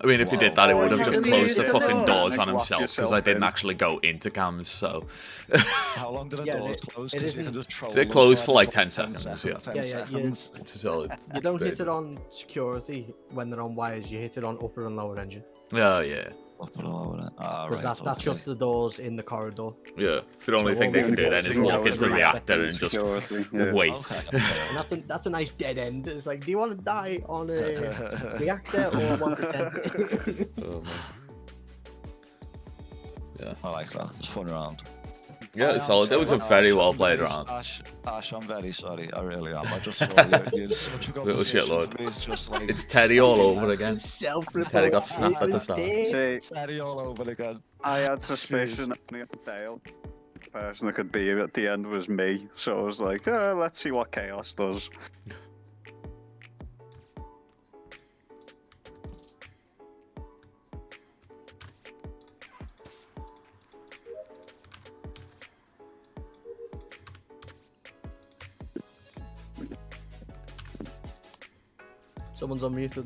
I mean, if he did that, it would have Oh, just you closed the didn't fucking use doors the on doors. himself, because I didn't actually go into cams, so... how long did the Yeah, doors it- close? it Because you isn't- can just troll They them closed for like like 10 seconds, yeah. 10 Yeah, yeah, seconds. So, You don't hit it on security when they're on wires, you hit it on upper and lower engine. yeah. Up and all over it. Because that shuts the doors in the corridor. Yeah. So the only So thing they all can the do then is doors walk are into the like reactor and just Security, yeah. wait. And that's a nice dead end. It's like, do you want to die on a reactor or want to 10? Oh, man. I like that. It's fun around. Yeah, I'm solid. That was a sorry, very Ash, well I'm played very- round. Ash, I'm very sorry. I really am. I just saw you. You're such a good Little position shitlord. for me. It's just like... It's Teddy all over again. Self-report. Teddy got snapped at the start. See, Teddy all over again. I had suspicion that Dale, the person that could be at the end, was me. So I was like, let's see what Chaos does. Someone's unmuted.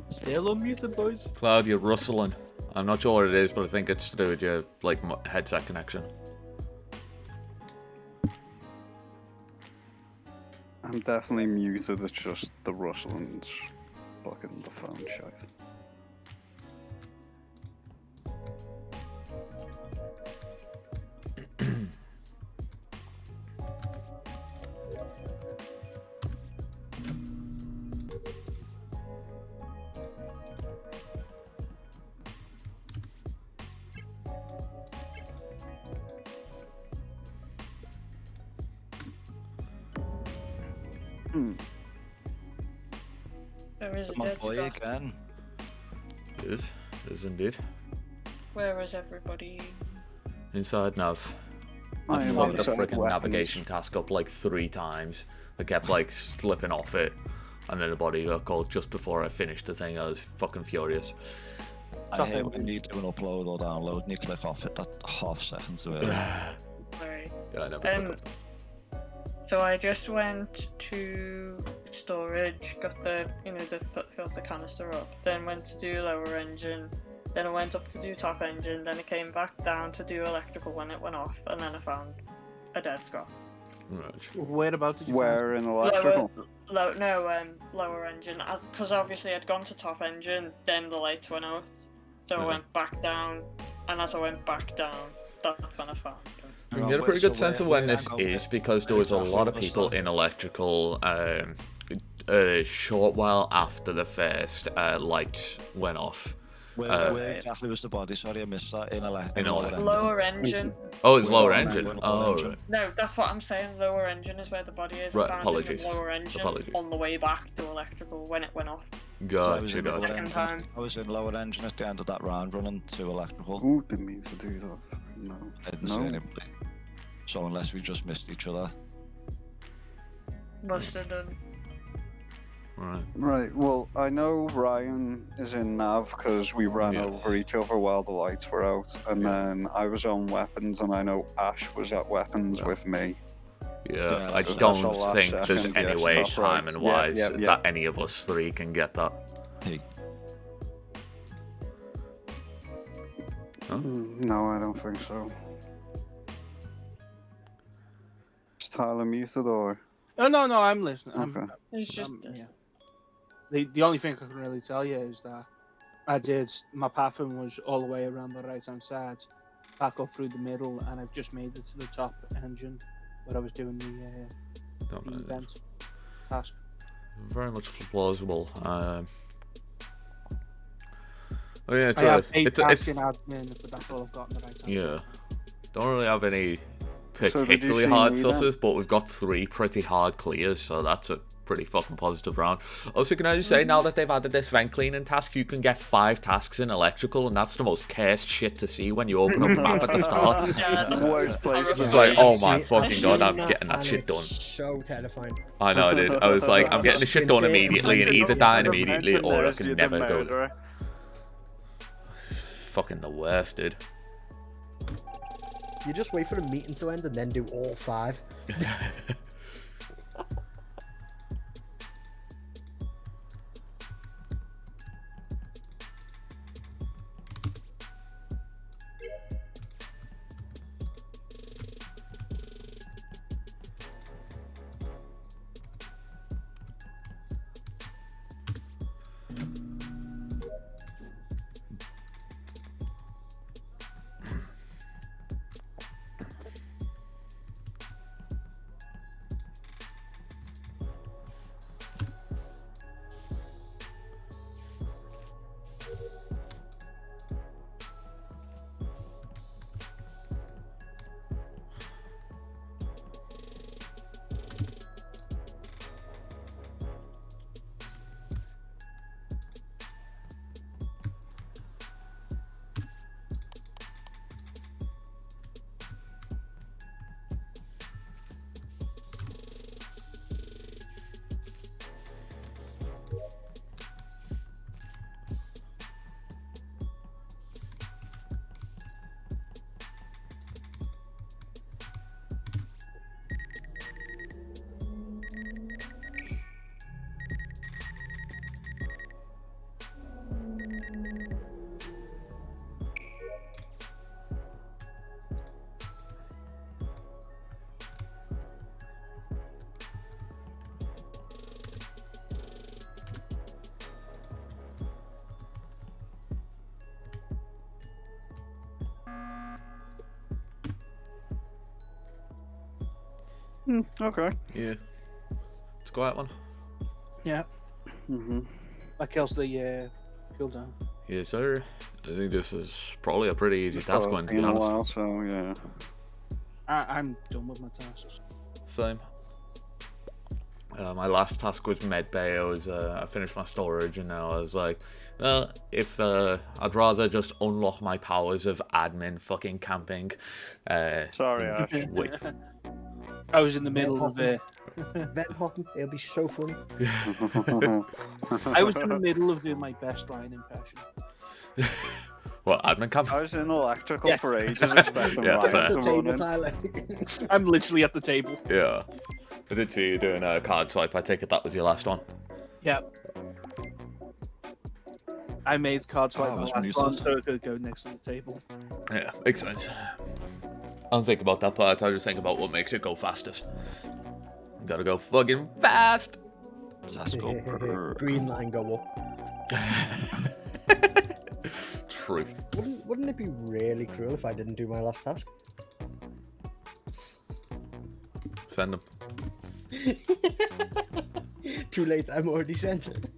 Still unmuted, boys. Cloud, you're rustling. I'm not sure what it is, but I think it's to do with your like headset connection. I'm definitely muted, it's just the rustling's fucking the phone shite. There is a My dead boy Scott. again. Is indeed. Where is everybody? Inside nav. I I am fucked the inside freaking weapons. navigation task up like 3 times. I kept like slipping off it, and then the body got called just before I finished the thing. I was fucking furious. I hate when you do an upload or download and you click off it that half second to it. Sorry. Yeah, I never click up. So I just went to storage, got the the filter canister up, then went to do lower engine, then I went up to do top engine, then I came back down to do electrical when it went off, and then I found a dead Scott. Right. Whereabouts did you find Where in electrical? Lower engine, because obviously I'd gone to top engine, then the lights went out, so I Mhm. went back down, and as I went back down, that's when I found him. You can get a pretty good sense of when this is because there was a lot of people in electrical a short while after the first light went off. Where exactly was the body? Sorry, I missed that. In lower engine. Lower engine. Oh, it's lower Lower engine. engine. Oh, Engine. right. No, that's what I'm saying. Lower engine is where the body is. Right, I found apologies. him in lower engine Apologies. on the way back to electrical when it went off. So I was Gotcha, in lower gotcha. Second engine. time. I was in lower engine at the end of that round, running to electrical. Ooh, didn't mean to do that. No. I didn't see No. anybody. So unless we just missed each other. Must have done. Right. Right, well, I know Ryan is in nav because we ran Yes. over each other while the lights were out, and then I was on weapons, and I know Ash was at weapons with me. Yeah, Yeah, I that's don't the last think there's second, any yes, way, that's right. timing Yeah, wise, yeah, yeah. that any of us three can get that. Hey, Huh? No, I don't think so. Is Tyler muted or? Oh no, I'm listening. Okay. It's just yeah. The only thing I can really tell you is that my pathing was all the way around the right hand side, back up through the middle, and I've just made it to the top engine where I was doing Don't the know. event task. Very much plausible. Oh yeah, I have 8 it's tasks in admin, but that's all I've got in the right hand yeah. Don't really have any So did you particularly see hard me then? susses, but we've got 3 pretty hard clears, so that's a pretty fucking positive round. Also, can I just say, now that they've added this vent cleaning task, you can get 5 tasks in electrical, and that's the most cursed shit to see when you open up the map at the start. yeah, the Worst place to It's be. like, oh my See- fucking I've god, I'm seen getting that and shit it's done. So terrifying. I know, dude. I was like, I'm getting the shit done immediately and either dying immediately or I can never go. It's fucking the worst, dude. You just wait for the meeting to end and then do all 5. Okay. Yeah. It's a quiet one. Yeah, Mm-hmm. that kills the cooldown. Yes, sir. I think this is probably a pretty easy task one, to be In a honest. while, so yeah. I'm done with my tasks. Same. My last task was medbay. I finished my storage, and now I was like, well, if I'd rather just unlock my powers of admin fucking camping. Sorry, than Ash. Wait. I was in the middle of Vent hopping, it'll be so funny. I was in the middle of doing my best Ryan impression. What, admin camp? I was in electrical Yeah. for ages expecting Yeah, Ryan fair. to The run table, in. Tyler. I'm literally at the table. Yeah. I did see you doing a card swipe. I take it that was your last one. Yeah. I made cards Oh, like it the was last muted. one, so it could go next to the table. Yeah, makes sense. I don't think about that part. I just think about what makes it go fastest. Gotta go fucking fast. Let's go. brr. Green line go up. Truth. Wouldn't it be really cruel if I didn't do my last task? Send them. Too late, I'm already sent it.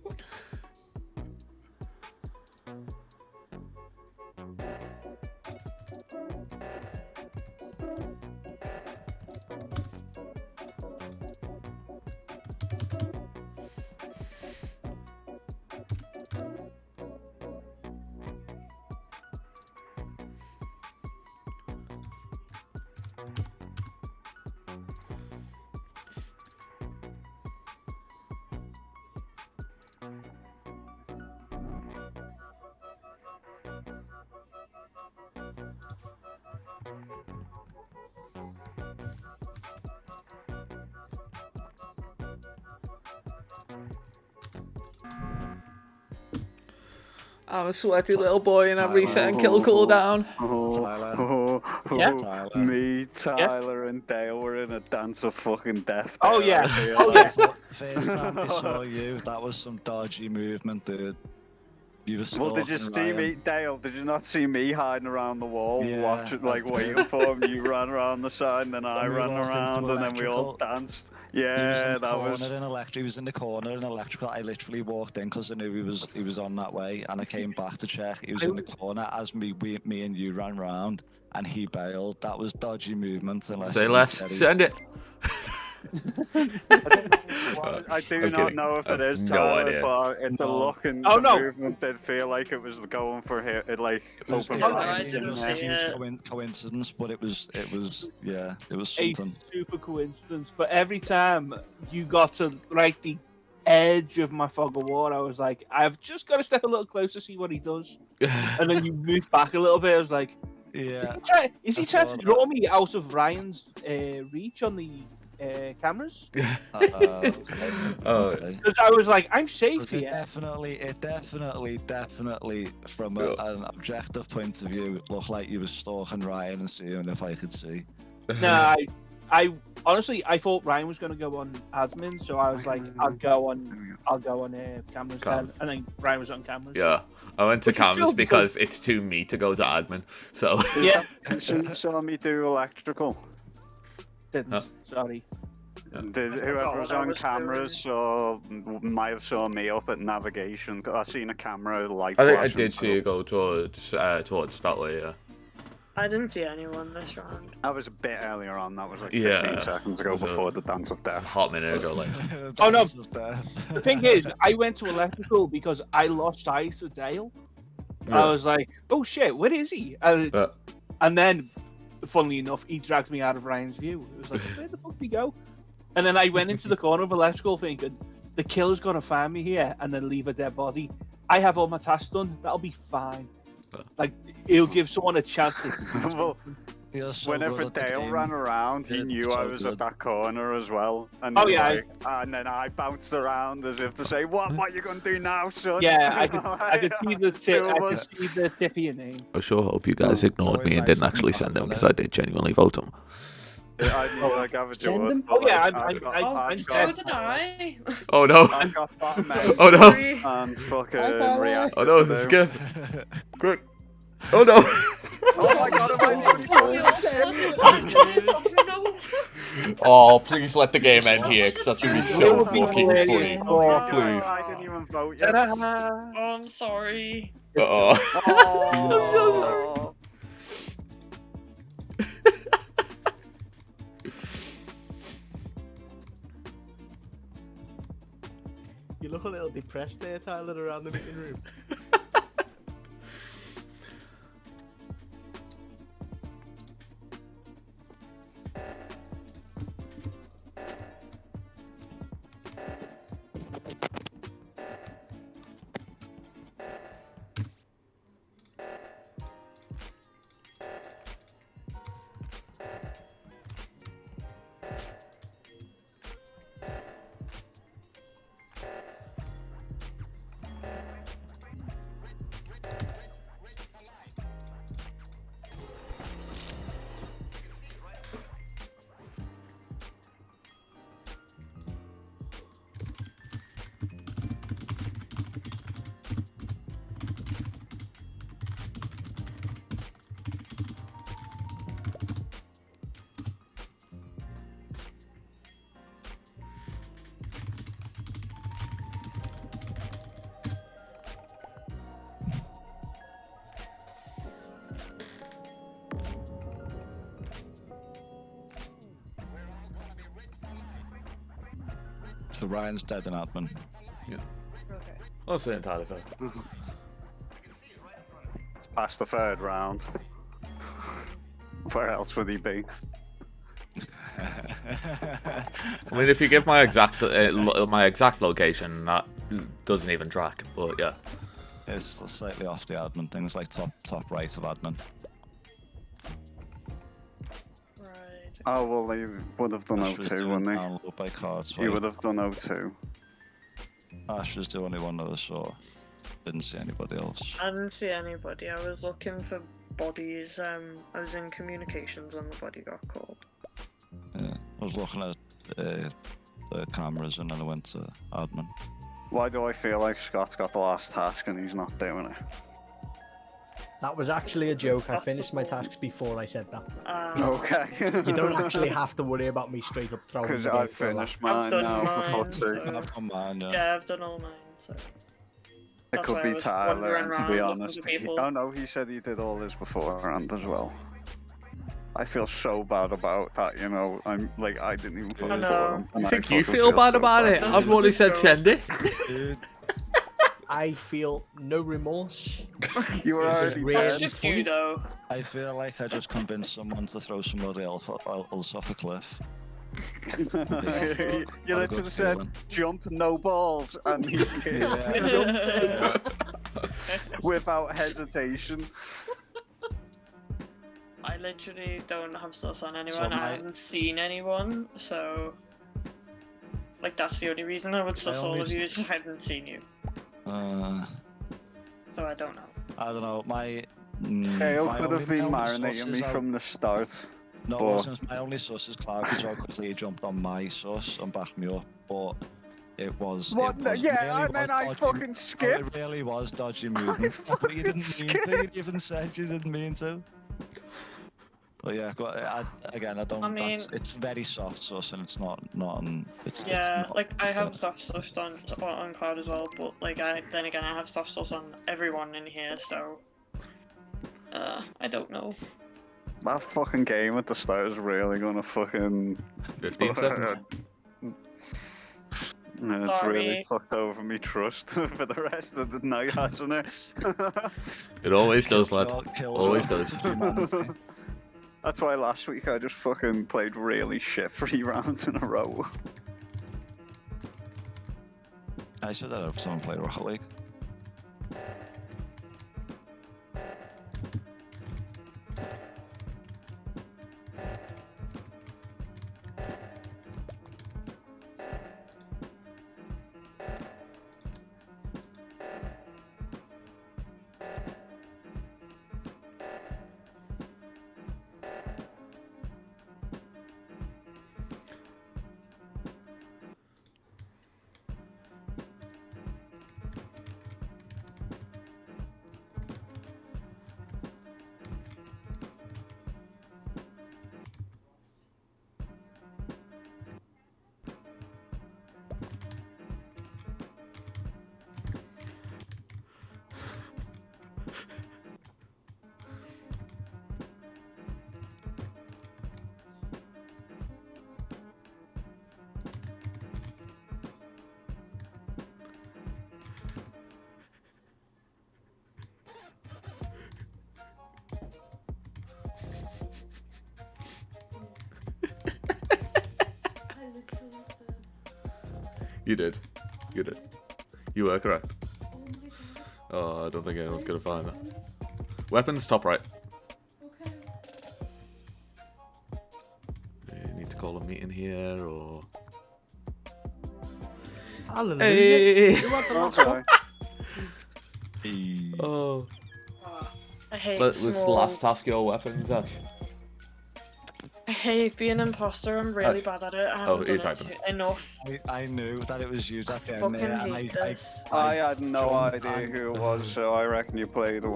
I'm a sweaty little boy and I'm resetting kill cooldown. Tyler. Yeah. Tyler. Me, Tyler, and Dale were in a dance of fucking death. Oh, there, yeah. I feel Oh, like. yeah. First time I saw you, that was some dodgy movement, dude. You were Well, did you stalking see Ryan. me, Dale? Did you not see me hiding around the wall, Yeah, watching, like I did. waiting for him? You ran around the side, and then I we ran walked into around, and then we all electrical. danced. He was in Yeah, the that corner was. in electrical. He was in the corner in electrical. I literally walked in because I knew he was on that way, and I came back to check. He was in the corner as me and you ran round, and he bailed. That was dodgy movement. Unless Say it was less. very- Send it. I do I'm not kidding. know if I've it is no Tyler, idea. but the No. look and Oh, the no. movement did feel like it was going for him. It like It was, open Oh, it no, I fire. didn't was see a huge it. coincidence, but it was yeah, it was A something. super coincidence, but every time you got to like the edge of my fog of war, I was like, I've just got to step a little closer, see what he does, and then you move back a little bit. I was like, Yeah, is he I trying saw to that. draw me out of Ryan's reach on the cameras? okay. Oh. Okay. Because I was like, I'm safe 'Cause it here. definitely, from Yeah. an objective point of view, looked like you were stalking Ryan and seeing if I could see. No, I honestly, I thought Ryan was going to go on admin, so I was like, I'll go on cameras then, and then Ryan was on cameras. Yeah, I went to Which is cameras still because it's too me to go to admin. So Yeah, You saw me do electrical. didn't. Huh. Sorry. Did I forgot whoever what was I on was cameras might have saw me up at navigation. 'Cause I seen a camera light. I think I flashing, did so see you go towards that way. Yeah. I didn't see anyone this round. That was a bit earlier on. That was like Yeah, 15 seconds ago it was a- before the dance of A death. hot minute ago, like. Oh, no. Dance of death. The thing is, I went to electrical because I lost sight of Dale. Yeah. I was like, oh shit, where is he? And then, funnily enough, he dragged me out of Ryan's view. It was like, where the fuck did he go? And then I went into the corner of electrical thinking, the killer's going to find me here and then leave a dead body. I have all my tasks done. That'll be fine. Like, he'll give someone a chance to... Well, You're so whenever good at the Dale game. ran around, he Yeah, knew so I was good. at that corner as well. And Oh, then, yeah, like, and then I bounced around as if to say, "What you gonna do now, son?" Yeah, I could see the tip. Two I of could us. see the tip of your name. I sure hope you guys ignored always me and nice didn't actually something send them off because of I did genuinely vote them. I knew like I would do Send it. them? but, Oh, yeah, like, I'm- got- I'm- Oh, I'm so dead. did I. Oh no! I've got bottom Oh, no. Sorry. and fucking Hi, Tyler. reacted Oh no! to them. Skip! Quick! Oh no! Oh my god, am I the only Oh, person? what no. Oh, please let the game end here because that's gonna be It so would be fucking hilarious. funny. Oh, Please. I didn't even vote yet. Ta-da! Oh, I'm sorry. Uh Oh. You look a little depressed there, Tyler, around the meeting room. So Ryan's dead in admin. Okay. I'll say entirely fair. It's past the third round. Where else would he be? I mean, if you give my exact location, that doesn't even track. But yeah, It's slightly off the admin things, like top right of admin. Right. Oh, well, he would have done Ash was O2, doing wouldn't he? download by card He swipe. would have done O2. Ash was the only one that I saw. Didn't see anybody else. I didn't see anybody. I was looking for bodies. I was in communications when the body got called. Yeah, I was looking at the cameras and then I went to admin. Why do I feel like Scott's got the last task and he's not doing it? That was actually a joke. I finished my tasks before I said that. Okay. You don't actually have to worry about me straight up throwing Because the I game for a laugh. finished mine done now, for mine, fuck's sake. so- I've done mine, yeah. Yeah, I've done all mine. So. It That's could why I be was Tyler, wandering and to around be looking honest. for people. Oh no, he said he did all this beforehand as well. I feel so bad about that, you know. I'm like, I didn't even fucking know. follow him. I and think I you fucking feel bad so about it. bad. I've already said send it. Dude, I feel no remorse. You were This is already really It's dead. just funny. you though. I feel like I just convinced someone to throw somebody else off a cliff. You Not a literally good said, feeling. jump, no balls, and he did. Yeah. Without hesitation. I literally don't have stuff on anyone. So I my- haven't seen anyone, so like that's the only reason I would sus all only of you is I hadn't seen you. So I don't know. I don't know. My Kale my could only- have been my only marinating sus me is from the start. No, but- it wasn't. My only sus is Cloud because how quickly he jumped on my sus and backed me up. But it was. What? It was Yeah, really and then was I dodgy- fucking no, it skipped. really was dodgy movement. But you didn't mean to. You even said you didn't mean to. But yeah, I don't. I mean- it's very soft sus and it's not. It's Yeah, not, like I have soft sus on Cloud as well, but like then again I have soft sus on everyone in here, so I don't know. That fucking game at the start is really gonna fucking. 15 seconds. No, it's really Sorry. fucked over me trust for the rest of the night, hasn't it? It always does, lad. kills Always your does. humanity. That's why last week I just fucking played really shit 3 rounds in a row. I said that if someone played Rocket League. You did. You did. You were correct. Oh, I don't think anyone's gonna find that. Weapons, top right. You need to call a meeting here, or... Hallelujah. Hey! You want the last one? Okay. Oh. I hate Was small. last task your weapons, Ash? I hate being an imposter. I'm really bad at it. I Oh, haven't you're done it typing. enough. I knew that it was used I at the end fucking there, and hate I this. I had no jumped idea and- who it was, so I reckon you played a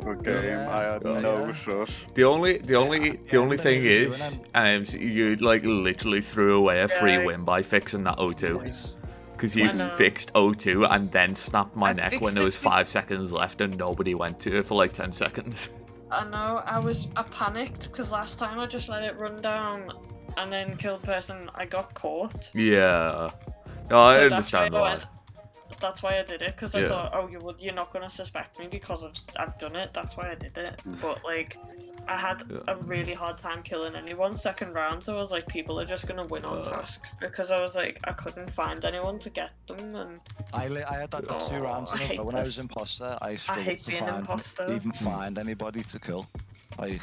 good game. Yeah. I had Oh, no yeah. sus. The only thing Yeah, is, you like literally threw away a free Yeah. win by fixing that O2. Nice. Because you I know. fixed O2 and then snapped my I neck fixed when there it was 5 seconds left and nobody went to it for like 10 seconds. I know. I panicked because last time I just let it run down and then killed the person. I got caught. Yeah. No, I So understand why. That's why I did it, because I Yeah. thought, oh, you're not gonna suspect me because I've done it. That's why I did it. But like, I had Yeah. a really hard time killing anyone second round. So I was like, people are just gonna win on task because I was like, I couldn't find anyone to get them, and I had that 2 rounds in I a hate row when I was this. imposter. I struggled hate to being find imposter. even find anybody to kill. Like,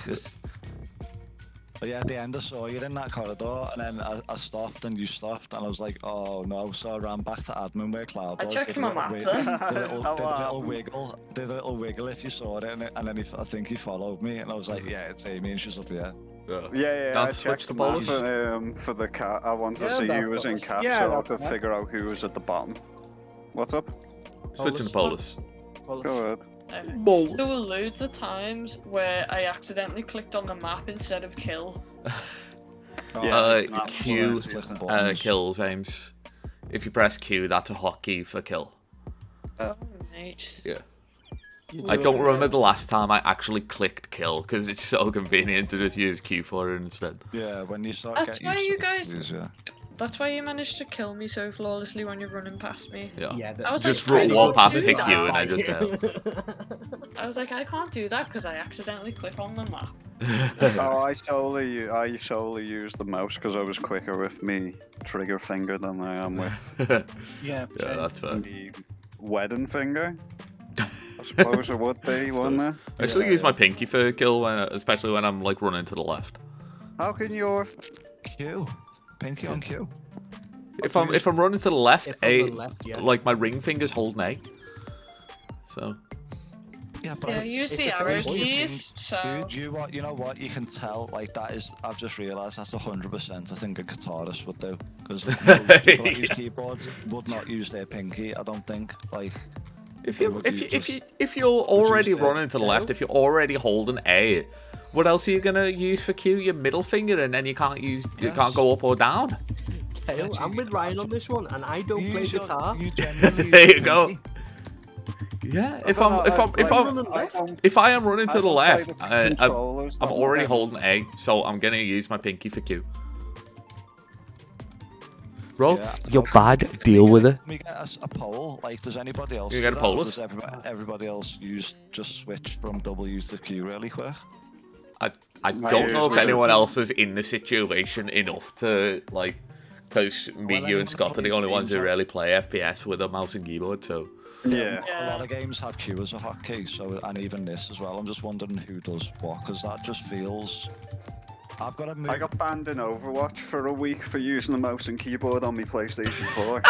but yeah, at the end I saw you in that corridor, and then I stopped and you stopped, and I was like, oh no. So I ran back to admin where Cloud I was. checked did a my little map wi- then. Did a little, did a little Wow. wiggle. Did a little wiggle if you saw it, and then I think he followed me, and I was like, yeah, it's Amy, and she's up here. Yeah, Don't I switch checked the the map ballers. for the cat. I wanted Yeah, to see that's who was in what- cat, yeah, so I that's could fine. figure out who was at the bottom. What's up? Switching to Polus. Go ahead. Okay. Balls. There were loads of times where I accidentally clicked on the map instead of kill. Yeah, Q clicking buttons. kills aims. If you press Q, that's a hotkey for kill. Oh, mate. Yeah. I don't remember the last time I actually clicked kill because it's so convenient to just use Q for it instead. Yeah, when you start That's getting why used you to it, guys- it's easier. That's why you managed to kill me so flawlessly when you're running past me. Yeah. Yeah, I was Just like, walk I past, can't hit do Q, that. and I just I was like, I can't do that because I accidentally click on the map. Oh, I solely used the mouse because I was quicker with me trigger finger than I am with Yeah, Yeah, that's fair. the wedding finger. I suppose it would be, wouldn't it? I actually use my pinky for kill, especially when I'm like running to the left. How can your Q. Pinky on Q. If I'm running to the left, If from A, the left, yeah. like my ring finger's holding A. So Yeah, but Yeah, use it's the a arrow thing. keys. So Dude, you know what? You can tell, like, that is, I've just realised that's 100% I think a guitarist would do. Because people that use keyboards would not use their pinky, I don't think. Like, if they you would if use you just- if you're already the running to the left, if you're already holding A, what else are you gonna use for Q? Your middle finger, and then you can't Yes. go up or down. Kale, I'm with Ryan on this one, and I don't play use your- guitar. You genuinely There use you your go. pinky. Yeah, I don't know, if I am running I to the don't play left, the I'm controllers that already much. holding A, so I'm gonna use my pinky for Q. Bro, Yeah, you're how bad. Deal with it. Can we get a poll? Like, does anybody else You do get a that, poll or us? does everybody else just switch from W to Q really quick? I don't know if usually anyone do. else is in the situation enough to like, because me, Well, you, and anyone Scott are the plays only ones games who on- really play FPS with a mouse and keyboard. So Yeah. A lot of games have Q as a hotkey, so, and even this as well. I'm just wondering who does what, because that just feels. I've got to move. I got banned in Overwatch for a week for using the mouse and keyboard on my PlayStation 4.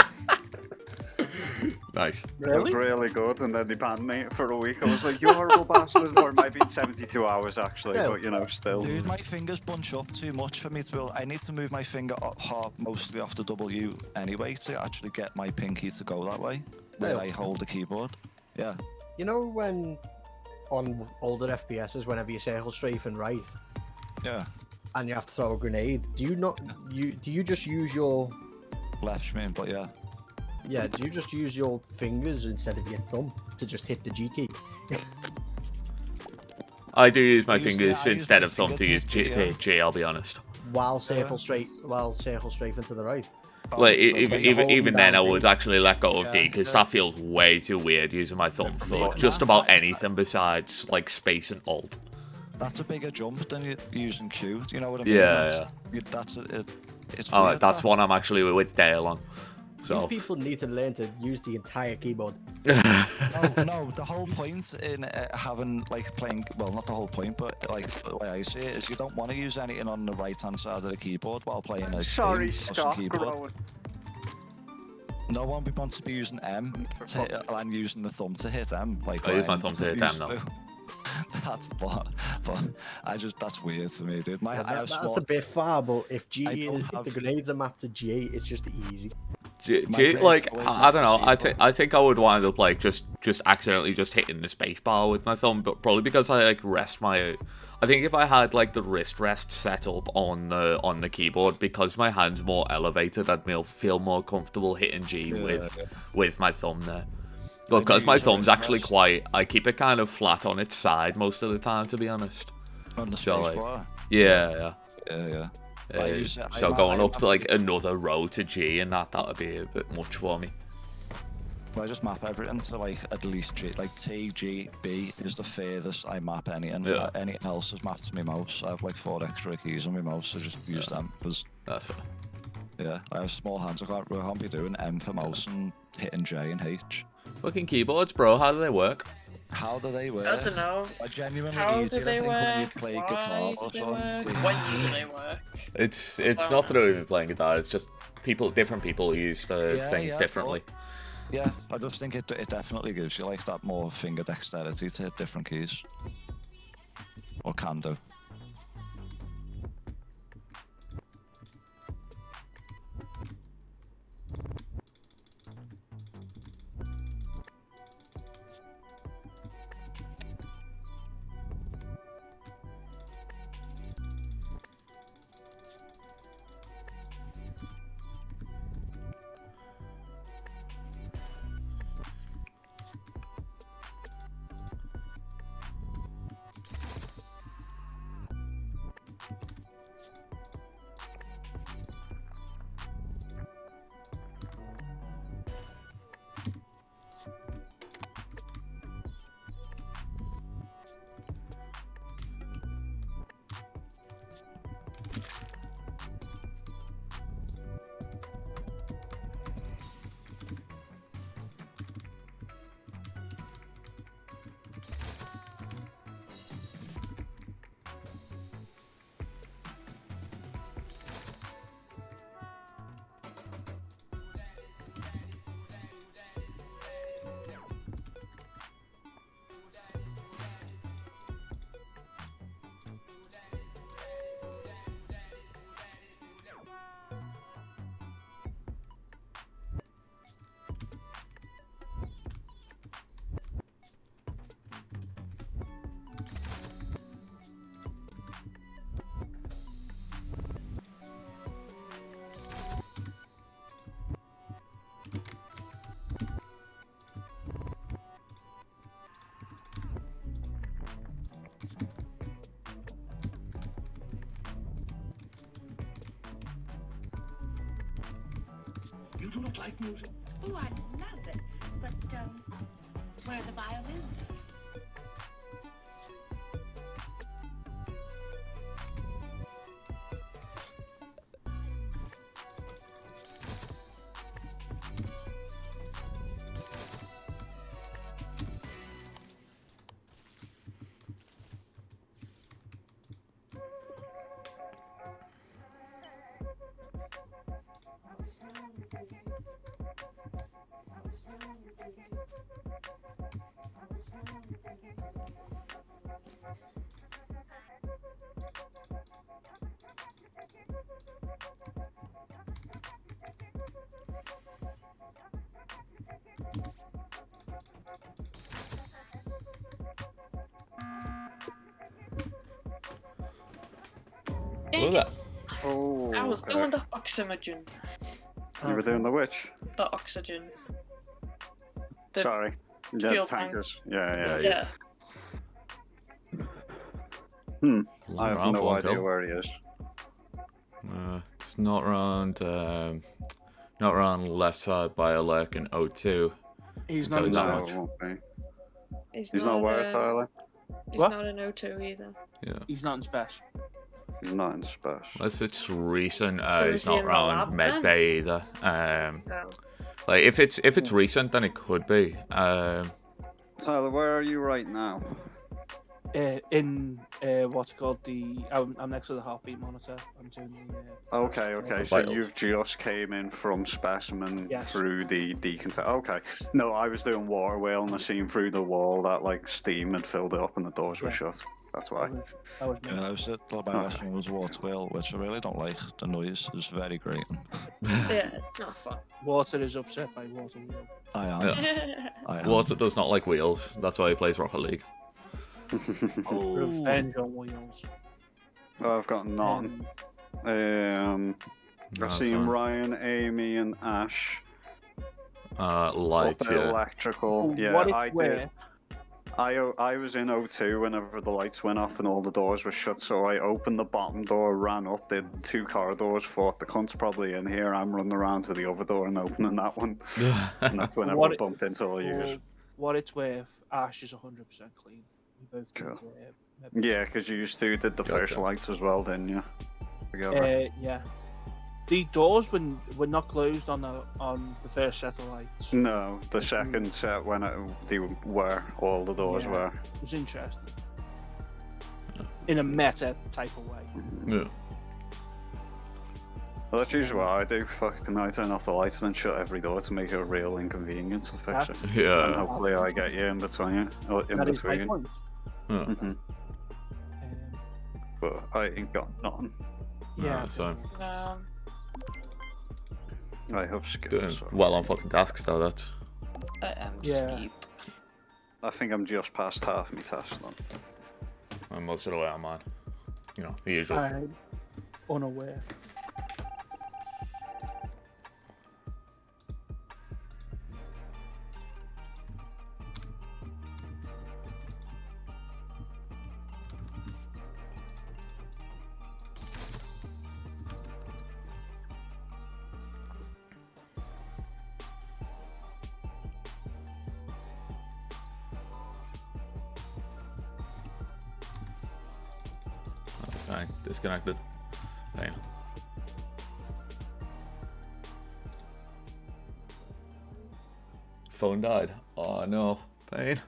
nice. It was really good, and then they banned me for a week. I was like, you horrible bastard. Or it might be 72 hours actually, Yeah. but you know, still. Dude, my fingers bunch up too much for me to be able. I need to move my finger up mostly off the W anyway to actually get my pinky to go that way, where Yeah. I hold the keyboard. Yeah. You know when on older FPSs, whenever you circle strafe and right, Yeah. and you have to throw a grenade, do you just use your Left me, but yeah. do you just use your fingers instead of your thumb to just hit the G key? I do use my I use- fingers yeah, I use instead my of thumb to use fingertip, yeah. G. I'll be honest. While circle strafe and to the right. Like So even when you're holding even then, I down would D. actually let go of D Yeah, because yeah. that feels way too weird using my thumb for Yeah, just that- about that's- anything besides like space and alt. That's a bigger jump than you using Q. Do you know what I mean? Yeah, That's it's Oh, weird, that's that. one I'm actually with Dale on. You So people need to learn to use the entire keyboard. No, the whole point in having like playing, well, not the whole point, but like the way I see it is you don't want to use anything on the right hand side of the keyboard while playing a Sorry, game plus a stop keyboard. growing. No one wants to be using M and using the thumb to hit M. Like I use my Ryan thumb to hit M used now. to. That's but that's weird to me, dude. Yeah, I have that's small, a bit far, but if I don't if the have- grenades are mapped to G, it's just easy. My like brain's always I don't know. meant to see, I think I would wind up like just accidentally just hitting the space bar with my thumb, but probably because I like rest my. I think if I had like the wrist rest set up on the keyboard, because my hand's more elevated, I'd feel more comfortable hitting G with my thumb there. Well, I do because my use a thumb's wrist actually rest. quite. I keep it kind of flat on its side most of the time, to be honest. on the So, space like, bar. Yeah, yeah. Yeah. So going up to like another row to G and that would be a bit much for me. I just map everything to like at least G. Like T, G, B is the furthest I map anything. Yeah. Anything else is mapped to my mouse. I have like 4 extra keys on my mouse, so just use them because That's fair. yeah, I have small hands. I can't be doing M for mouse and hitting J and H. Fucking keyboards, bro. How do they work? How do they work? I don't know. I genuinely How easier, do they I think, when you work? play Why guitar do or they something. work? When do they work? It's Well, not to do with playing guitar. It's just different people use the Yeah, things yeah, differently. Yeah, I just think it definitely gives you like that more finger dexterity to hit different keys. Or can do. You do not like music? Oh, I love it. But, where are the violins? Look at that. Oh, I was okay. doing the oxygen. You were doing the witch? The oxygen. The- Sorry. Yeah, field tankers. Yeah. Yeah. I have Round no one, idea Cole. where he is. It's not around left side by a lurk in O2. He's not No, in it's No, not. Smash. it won't be. He's He's not where, Tyler? He's What? not an O2 either. Yeah. He's not in Smash. He's not in Spash. Unless it's recent, So it's is he not in the around lab Med then? Bay either. No. Like if it's recent, then it could be. Tyler, where are you right now? In what's it called I'm next to the heartbeat monitor. I'm doing the. Okay. So Vitals. you've just came in from Specimen Yes. through the decontact. Okay. No, I was doing water wheel and I seen through the wall that like steam had filled it up and the doors were Yeah. shut. That's why. That was me. Yeah, I was at the last one was water wheel, which I really don't like. The noise is very grating. Yeah, it's not fun. Water is upset by water wheel. I am. Yeah. I am. Water does not like wheels. That's why he plays Rocket League. Oh, Revenge on wheels. I've got none. Um, I've No, seen sorry. Ryan, Amy, and Ash Light, up at yeah. electrical. for Yeah, what it's I did. worth, I was in O2 whenever the lights went off and all the doors were shut, so I opened the bottom door, ran up, did 2 corridors, thought the cunt's probably in here. I'm running around to the other door and opening that one. And that's whenever I bumped into all you. For what it's worth, Ash is 100% clean. We both did, Cool. Yeah, because you used to did the first lights as well, didn't you? yeah. The doors were not closed on the first set of lights. No, the second set when they were, all the doors Yeah. were. It was interesting. In a meta type of way. Yeah. Well, that's usually what I do. Fucking I turn off the lights and then shut every door to make it a real inconvenience to fix it. And Yeah. hopefully I get you in between. Or in That is my between. point. Yeah. Mhm. But I ain't got nothing. Yeah. So I have skills. doing So. well on fucking tasks though. That's I am Yeah. Skeep. I think I'm just past half my task then. I'm most of the way on mine. You know, the usual. I'm unaware. Okay, disconnected. Pain. Phone died. Oh no, pain.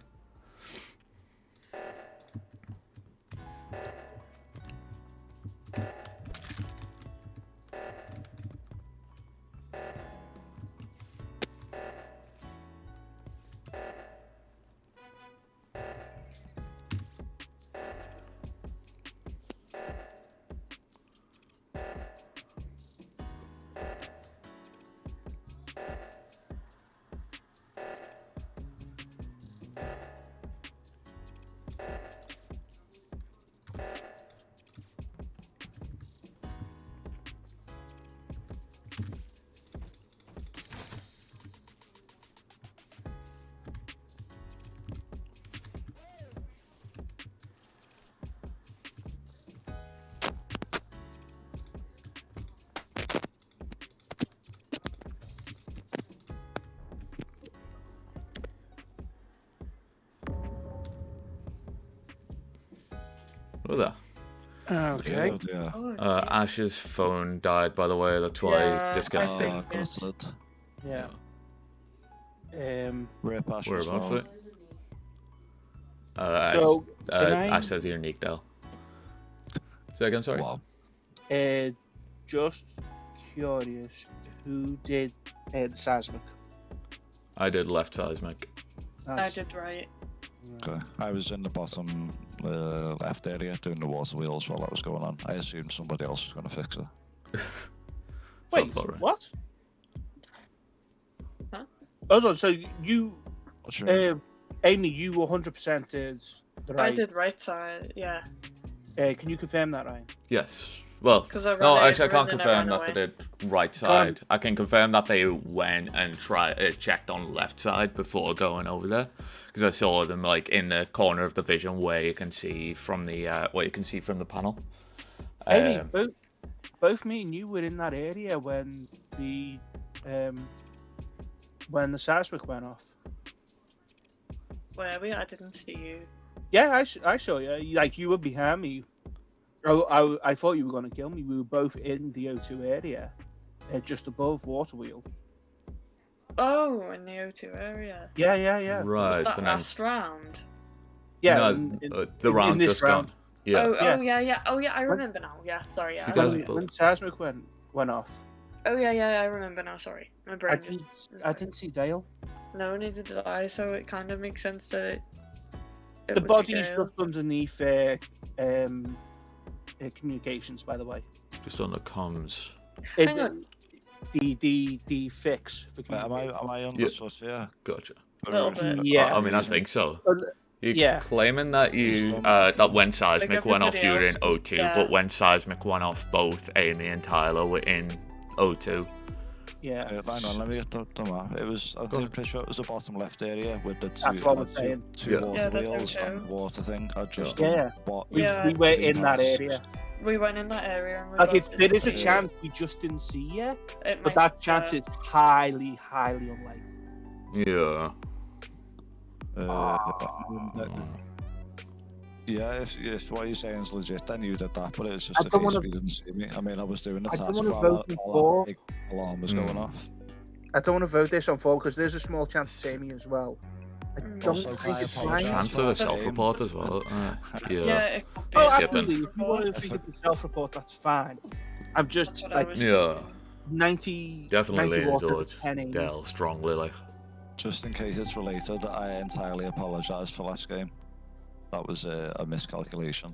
What was that? Okay. Yeah. Oh, Ash's phone died, by the way. That's why Yeah, he disconnected. I think it's- Got it. Yeah. Rip Ash's Whereabouts phone. it? Ash, So, can I- Ash says you're unique, Dell. Say again, sorry. Wow. Just curious, who did the seismic? I did left seismic. I did right. Okay. I was in the bottom left area doing the water wheels while that was going on. I assumed somebody else was going to fix it. Wait, Sounds about right. what? Huh? Oh, so you, What's your name? Amy, you 100% did the right. I did right side, yeah. Can you confirm that, Ryan? Yes. Well, 'Cause I no, ran actually, I over can't and then I confirm ran that they away. did right side. I can confirm that they went and checked on left side before going over there, because I saw them like in the corner of the vision where you can see from the panel. Amy, both me and you were in that area when the seismic went off. Where we? I didn't see you. Yeah, I saw you. Like, you were behind me. Oh, I thought you were going to kill me. We were both in the O2 area, just above Water Wheel. Oh, in the O2 area. Yeah. Was Right. that And then, last round? Yeah, no, the round this just round. gone. Yeah. Oh yeah. Oh yeah, I remember now. Yeah, sorry. Yeah. You guys When, are both- when seismic went off, Oh yeah, I remember now. Sorry, my brain I didn't see Dale. No, neither did I. So it kind of makes sense that it The would be body's Dale. just underneath communications, by the way. Just on the comms. Hang on. The fix for Am communications. I on Yeah. the sus? Yeah. Gotcha. Little bit. Yeah. I mean, I think so. You're Yeah. claiming that that when seismic Like went off, you were in everybody else was- O2, yeah. but when seismic went off, both Amy and Tyler were in O2. Yeah. Hang on, let me get the map. It was, I think, pretty sure it was the bottom left area with the That's what I'm saying. two Yeah. water Yeah, that wheels thing and too. water thing. I just Yeah. Yeah. We were in that area. We went in that area and we Like, both there didn't is a see chance we just didn't see yet, it but might- that chance is highly, highly unlikely. Yeah. Yeah, if what you're saying is legit, then you did that, but it was I just a don't case wanna- you didn't see me. I mean, I was doing the I don't task wanna while vote that, in while that for- big alarm was going off. I don't want to vote this on 4 because there's a small chance to see me as well. I don't Also, think I it's apologise. fine. Chance of a self-report as well. Yeah. Yeah, it could be. Oh, Yeah, absolutely. If you want to If think it- of the self-report, that's fine. I'm That's just what I like was Yeah. thinking. 90, Definitely 90 leaning water, towards 10 Amy. Dell strongly, like. Just in case it's related, I entirely apologise for last game. That was a miscalculation.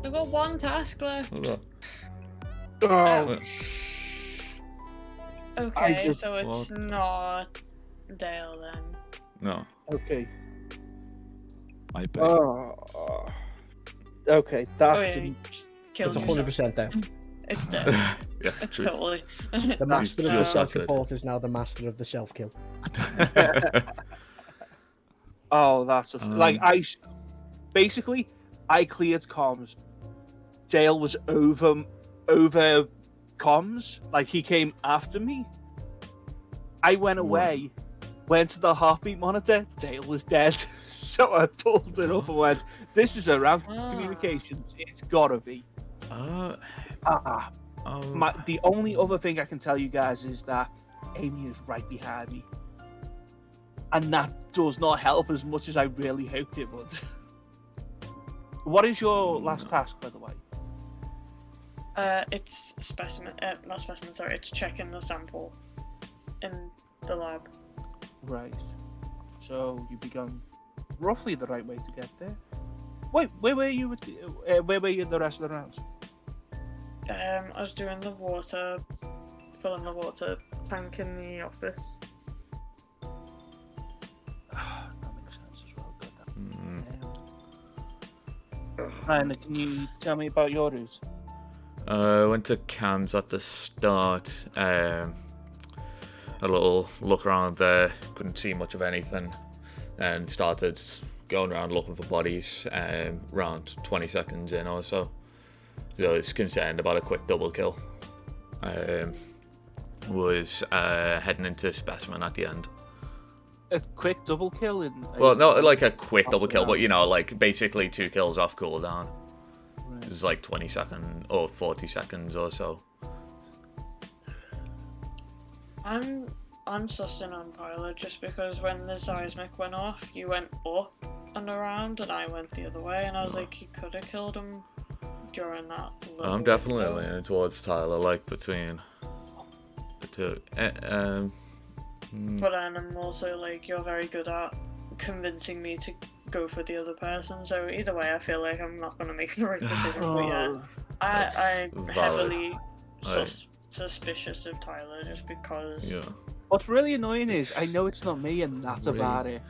I've got one task left. What was Oh, Okay, just- so it's What? not Dale then. that? No. okay. Might be. Oh, okay. That's Oh, yeah, kill It's yourself. 100% there. It's Dale. Yeah, It's true. totally. The master of the just self-report is now the master of the self-kill. oh, that's like basically I cleared comms. Dale was over comms, like he came after me. I went away, went to the heartbeat monitor. Dale was dead, so I pulled it up and went, "This is around communications. It's gotta be." The only other thing I can tell you guys is that Amy is right behind me, and that does not help as much as I really hoped it would. What is your last task, by the way? It's specimen. Not specimen. Sorry, it's checking the sample in the lab. Right. So you began roughly the right way to get there. Wait, where were you? Where were you the rest of the rounds? I was doing the water, filling the water tank in the office. That makes sense as well. Good. Mm. Ryan, can you tell me about your route? I went to cams at the start. A little look around there, couldn't see much of anything, and started going around looking for bodies. Around 20 seconds in or so. So I was concerned about a quick double kill. Was heading into specimen at the end. A quick double kill in. Well, not like a quick double kill, but you know, like basically 2 kills off cooldown. Right. It's like 20 seconds or 40 seconds or so. I'm sussing on Pilot just because when the seismic went off, you went up and around, and I went the other way, and I was like, you could have killed him during that. I'm definitely leaning towards Tyler, like between the two. But then I'm also like, you're very good at convincing me to go for the other person. So either way, I feel like I'm not gonna make the right decision. But yeah, I'm Valid. heavily suspicious of Tyler just because. Yeah. What's really annoying is I know it's not me, and that's Really? about it.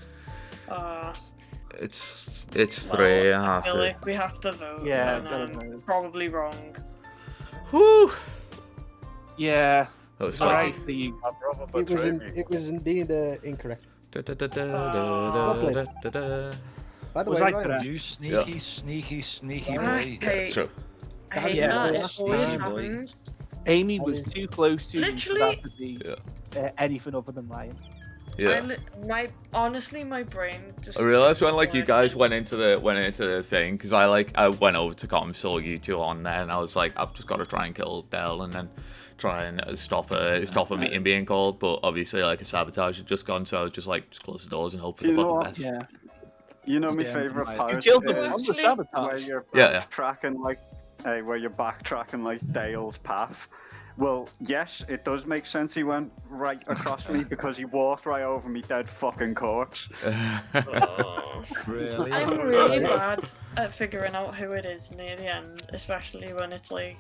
It's Well, 3. I I have feel to. like we have to vote. Yeah, and gotta I'm vote. probably wrong. Whew. Yeah. That was Alright, spicy. It was indeed incorrect. Da, da, da, da, Oh. da, da, da, da. By the Was way, I Ryan, correct? You sneaky I boy. Yeah, that's true. I hate Yeah. that. Yeah. It always Yeah, boy. happens. Amy was too close to Literally- that to be Yeah. anything other than Ryan. Yeah. Honestly, my brain just. I realized when like you guys went into the thing because I went over to comms, saw you two on there, and I was like, I've just got to try and kill Dell and then try and stop a meeting being called. But obviously, like a sabotage had just gone, so I was just like, just close the doors and hope for the You know fucking what? best. Yeah. You know my Yeah, favorite right. part You killed them is on the Actually- where sabotage. you're Yeah. backtracking where you're backtracking like Dale's path. Well, yes, it does make sense. He went right across me because he walked right over me dead fucking corpse. Oh. Really? I'm really bad at figuring out who it is near the end, especially when it's like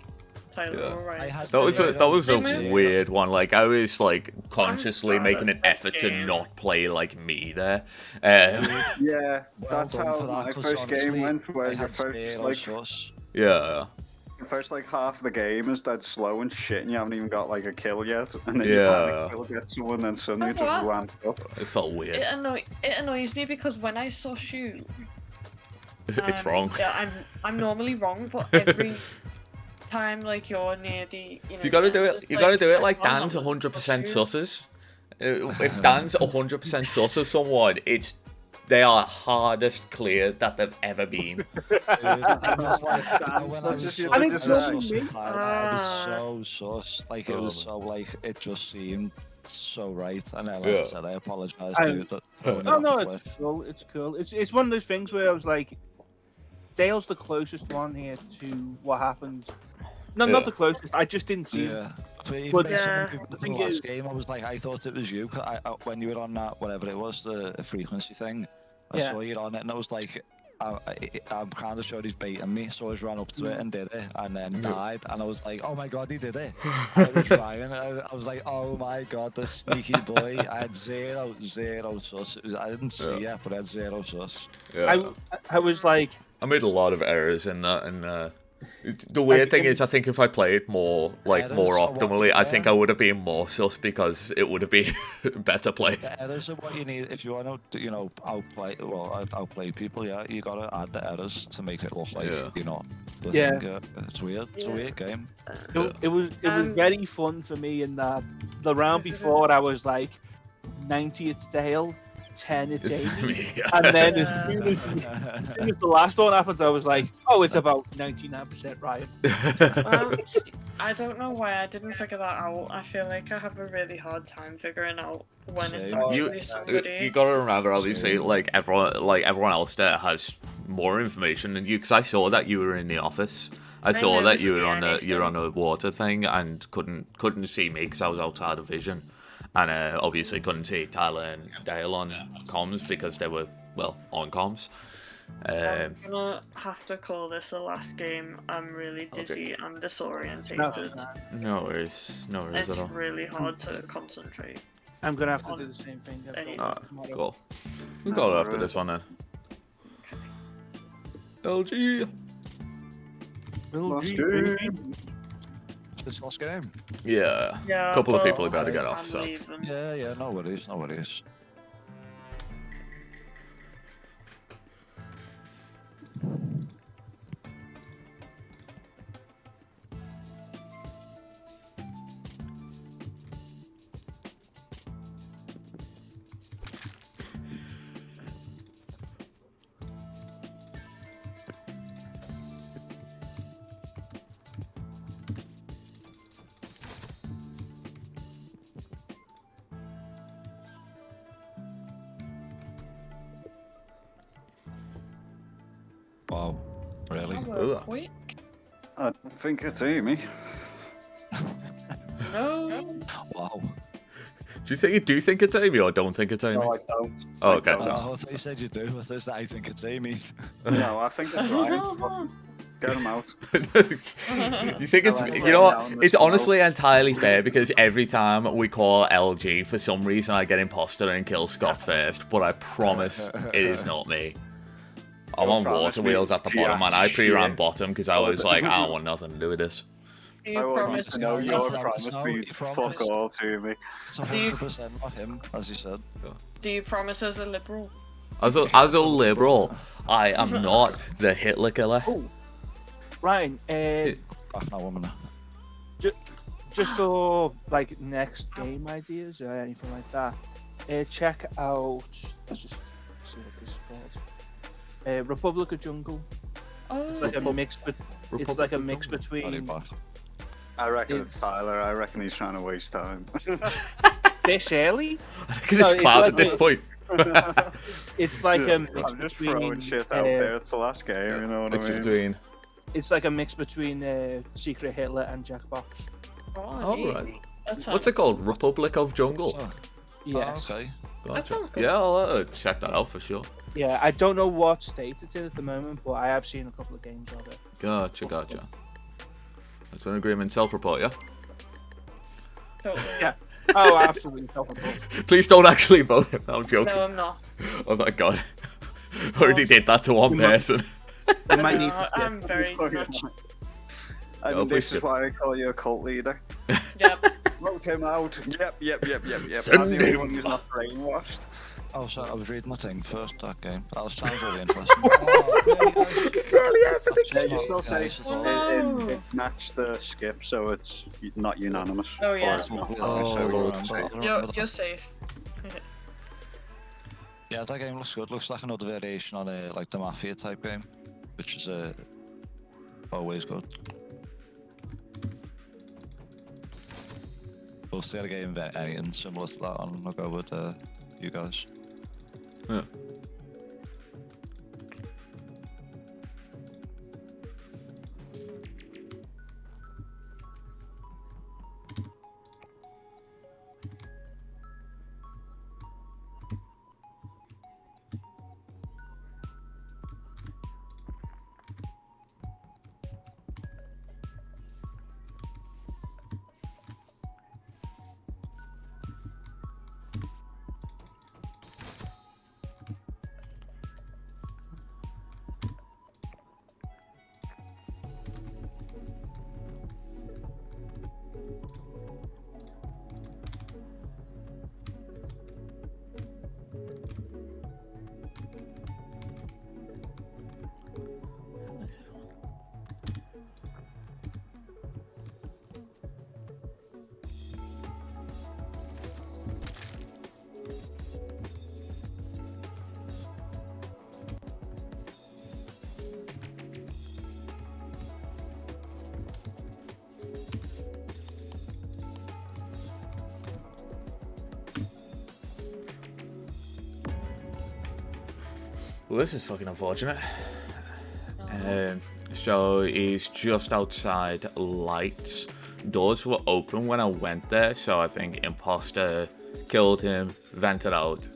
Tyler Yeah. or Ryan. I had That was a They move- weird one. Like I was like consciously bad making an at this effort to game. not play like me there. Yeah, Well that's done how for that, my 'cause first honestly, game went. Where I your had first zero like sus. Yeah. the first like half of the game is dead slow and shit, and you haven't even got like a kill yet, and then Yeah. you panic, kill, get someone, and suddenly Oh, it just what? ramps up. It felt weird. It annoys me because when I saw shoot, It's wrong. Yeah, I'm normally wrong, but every time like you're near the, So you gotta do it. You gotta do it like I Dan's can't 100% shoot. susses. If Dan's 100% sus of someone, they are hardest clear that they've ever been. I was like, when I was That's so, just- I think I was it's so me. tired, I was Ah. so sus. Like it Oh, was man. so like it just seemed so right. And then Yeah. I said I apologise, I- dude. But throwing it Oh off no, a it's cliff. cool. It's cool. It's one of those things where I was like, Dale's the closest one here to what happened. No, Yeah. not the closest. I just didn't see him. Yeah, but even But- based on Yeah, the people I in think the it is- last game, I was like, I thought it was you 'cause when you were on that whatever it was, the frequency thing. I Yeah. saw you on it, and I was like, I'm kind of sure he's baiting me, so I just ran up to it and did it, and then died, and I was like, oh my god, he did it. And I was Ryan. I was like, oh my god, the sneaky boy. I had zero sus. I didn't see it, but I had zero sus. Yeah. I was like, I made a lot of errors in that, and the weird thing is, I think if I played more Errors more are what- optimally, I think yeah. I would have been more sus because it would have been better played. The errors are what you need if you want to, outplay people. Yeah, you gotta add the errors to make it look like Yeah. you know. The Yeah. thing, it's weird. It's a Yeah. weird game. it was very fun for me in that the round before I was like 90 it's Dale, 10 it's It's Amy. me. And then Yeah. as soon as the last one happens, I was like, oh, it's about 99% Ryan. See, I don't know why I didn't figure that out. I feel like I have a really hard time figuring out when it's Same. actually you somebody. gotta remember, obviously, Same. like everyone else there has more information than you. Because I saw that you were in the office. I saw never that you see were on anything. a water thing and couldn't see me because I was outside of vision, and obviously couldn't see Tyler and Dale on comms because they were on comms. I'm gonna have to call this the last game. I'm really dizzy and disorientated. No worries It's at all. really hard to concentrate. I'm going to have to do the same thing. Any- Alright, cool. We'll go after this one then. LG. Will G, It's last game. Yeah. Yeah, Couple of but people have got to get off, I'm so. leaving. Yeah, no worries. Wow, really? That Ooh. were quick. I don't think it's Amy. No. Wow. Do you think it's Amy or don't think it's Amy? No, I don't. Oh, okay. I So. I thought you said you do. I thought I think it's Amy. No, I think it's Ryan. Get him out. You think it's Right you know now what? in the It's smoke. honestly entirely fair because every time we call LG, for some reason I get imposter and kill Scott first, but I promise it is not me. I'm You'll on promise water me wheels it's at the bottom, and I pre-ran shit. bottom because I was like, I don't want nothing to do with this. Do I you want promise? to know Yes, your I promise know, means you fuck promised. all to me. It's 100% not him, as you said. Do you promise as a liberal? As a liberal, I am not the Hitler killer. Oh, Ryan, Back now, woman. just for like next game ideas or anything like that, check out. Let's just see what this is called. Republic of Jungle. It's like a mix, it's like a mix between I reckon it's Tyler. I reckon he's trying to waste time. this early. Because it's it's Cloud like at this point. It's like a I'm mix just between. throwing shit out there. It's the last game, you know what I It's mean? between. It's like a mix between Secret Hitler and Jackbox. Oh, neat. Alright. That sounds What's it called? Republic of Jungle. So, Yes. okay. Gotcha. sounds good. Yeah, I'll check that out for sure. Yeah, I don't know what state it's in at the moment, but I have seen a couple of games of it. Gotcha. That's an agreement. Self-report, yeah. Totally. Yeah. Oh, absolutely. Self-report. Please don't actually vote him. I'm joking. No, I'm not. Oh my god. Already did that to one You might- person. We might need No, to I'm very much. And Oh, this please is do. why I call you a cult leader. Yep. Vote him out. Yep. I'm Send the only him one who's not brainwashed. Oh, so I was reading the thing first, that game. That sounds really interesting. Oh, Yeah, you still say this is Oh, all- no. it matched the skip, so it's not unanimous. Oh, yeah. Or it's not Oh, unanimous, so I we'll remember, see. I remember You're that. safe. Yeah, that game looks good. Looks like another variation on like the Mafia type game, which is always good. We'll see how to game anything similar to that on. I'll go with you guys. Yeah. Well, this is fucking unfortunate. So he's just outside lights. Doors were open when I went there, so I think imposter killed him, vented out,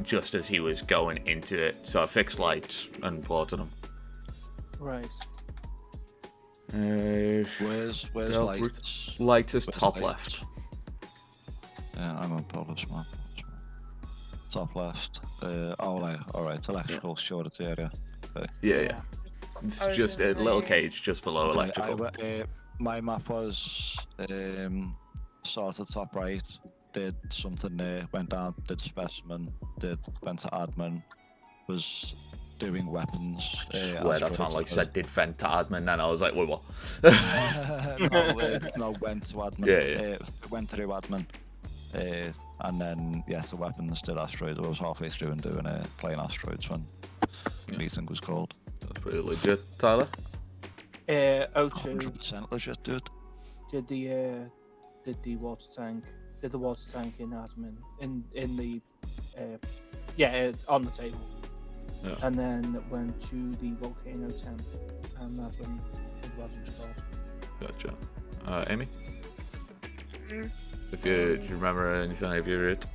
just as he was going into it. So I fixed lights and reported him. Right. Where's Yeah, lights? Light is Where's top lights? left. Yeah, I'm on Polish map. Top left. Alright, electrical surety area. Yeah. It's I was just a gonna little say- cage just below electrical. My map was sort of top right. Did something there, went down, did specimen, went to admin, was doing weapons. Swear that sounded like said did vent to admin, and I was like, wait, what? no, went to admin. Yeah. Went through admin. And then, to weapons, did asteroids. I was halfway through and doing playing asteroids when the meeting was called. That's pretty legit, Tyler. O2 100% legit, dude. did the water tank. Did the water tank in admin in the on the table. Yeah. And then went to the volcano temp, and that's when it wasn't called. Gotcha. Amy? Mm. Do you remember anything of your route?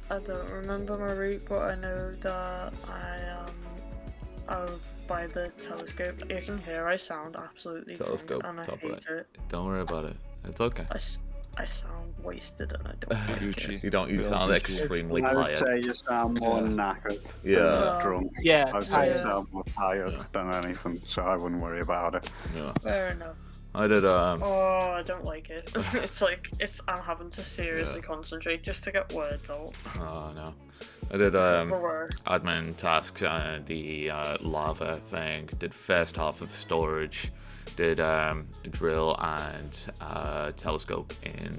I don't remember my route, but I know that I out by the telescope. You can hear I sound absolutely drunk Telescope, and I top hate right. it. Don't worry about it. It's okay. I sound wasted and I don't like it. Gucci. You don't. You Real sound Gucci. extremely I would tired. say you sound more Yeah. knackered Yeah. than drunk. Yeah, I'd say you tired. sound more tired Yeah. than anything, so I wouldn't worry about it. Yeah. Fair enough. I did. Oh, I don't like it. It's like I'm having to seriously Yeah. concentrate just to get words out. Oh no. I did This is the worst. admin tasks and the lava thing. Did first half of storage. Did drill and telescope in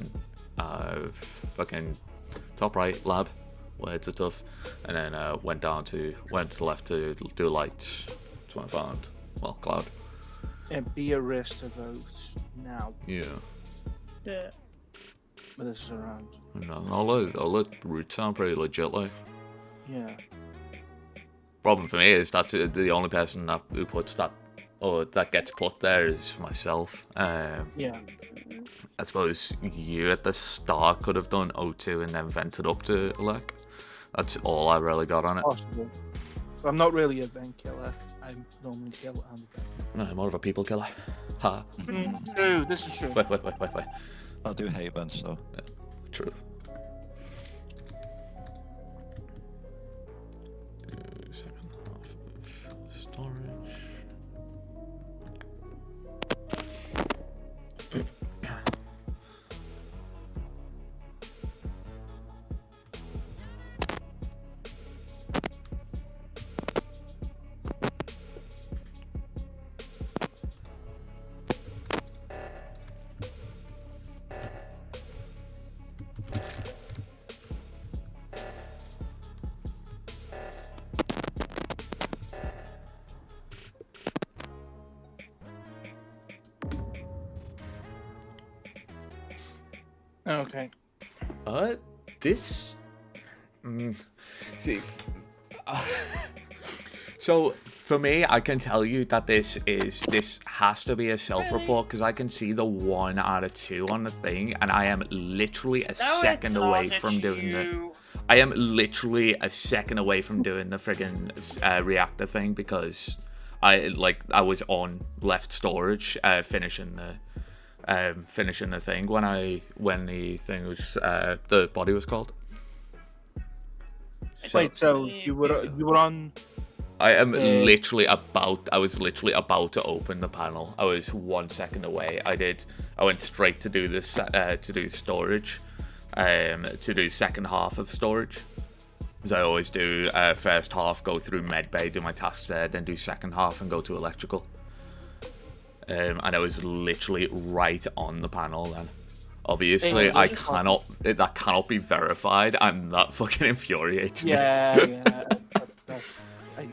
fucking top right lab. Words are tough. And then went to left to do lights. That's what I found. Well, cloud. And be a risk to vote now. Yeah. Yeah. But this is around. No, all the routes sound pretty legit, like. Yeah. Problem for me is that the only person who puts that, or that gets put there, is myself. Yeah. I suppose you at the start could have done O2 and then vented up to Elec. That's all I really got on it. Possible. But I'm not really a vent killer. I normally kill and vent. No, I'm more of a people killer. Ha. True, this is true. Wait. I'll do hate vents though. True. Second half of storage. Okay. This. See. So for me, I can tell you that this has to be a self-report because I can see the 1 out of 2 on the thing, and I am literally a second away from doing the. I am literally a second away from doing the friggin' reactor thing because I was on left storage finishing the thing when the thing was the body was called. Wait, so you were on? I am literally about. I was literally about to open the panel. I was 1 second away. I went straight to do this to do storage, to do second half of storage. As I always do, first half go through medbay, do my tasks there, then do second half and go to electrical. And I was literally right on the panel then. Obviously, that cannot be verified, and that fucking infuriates me. Yeah.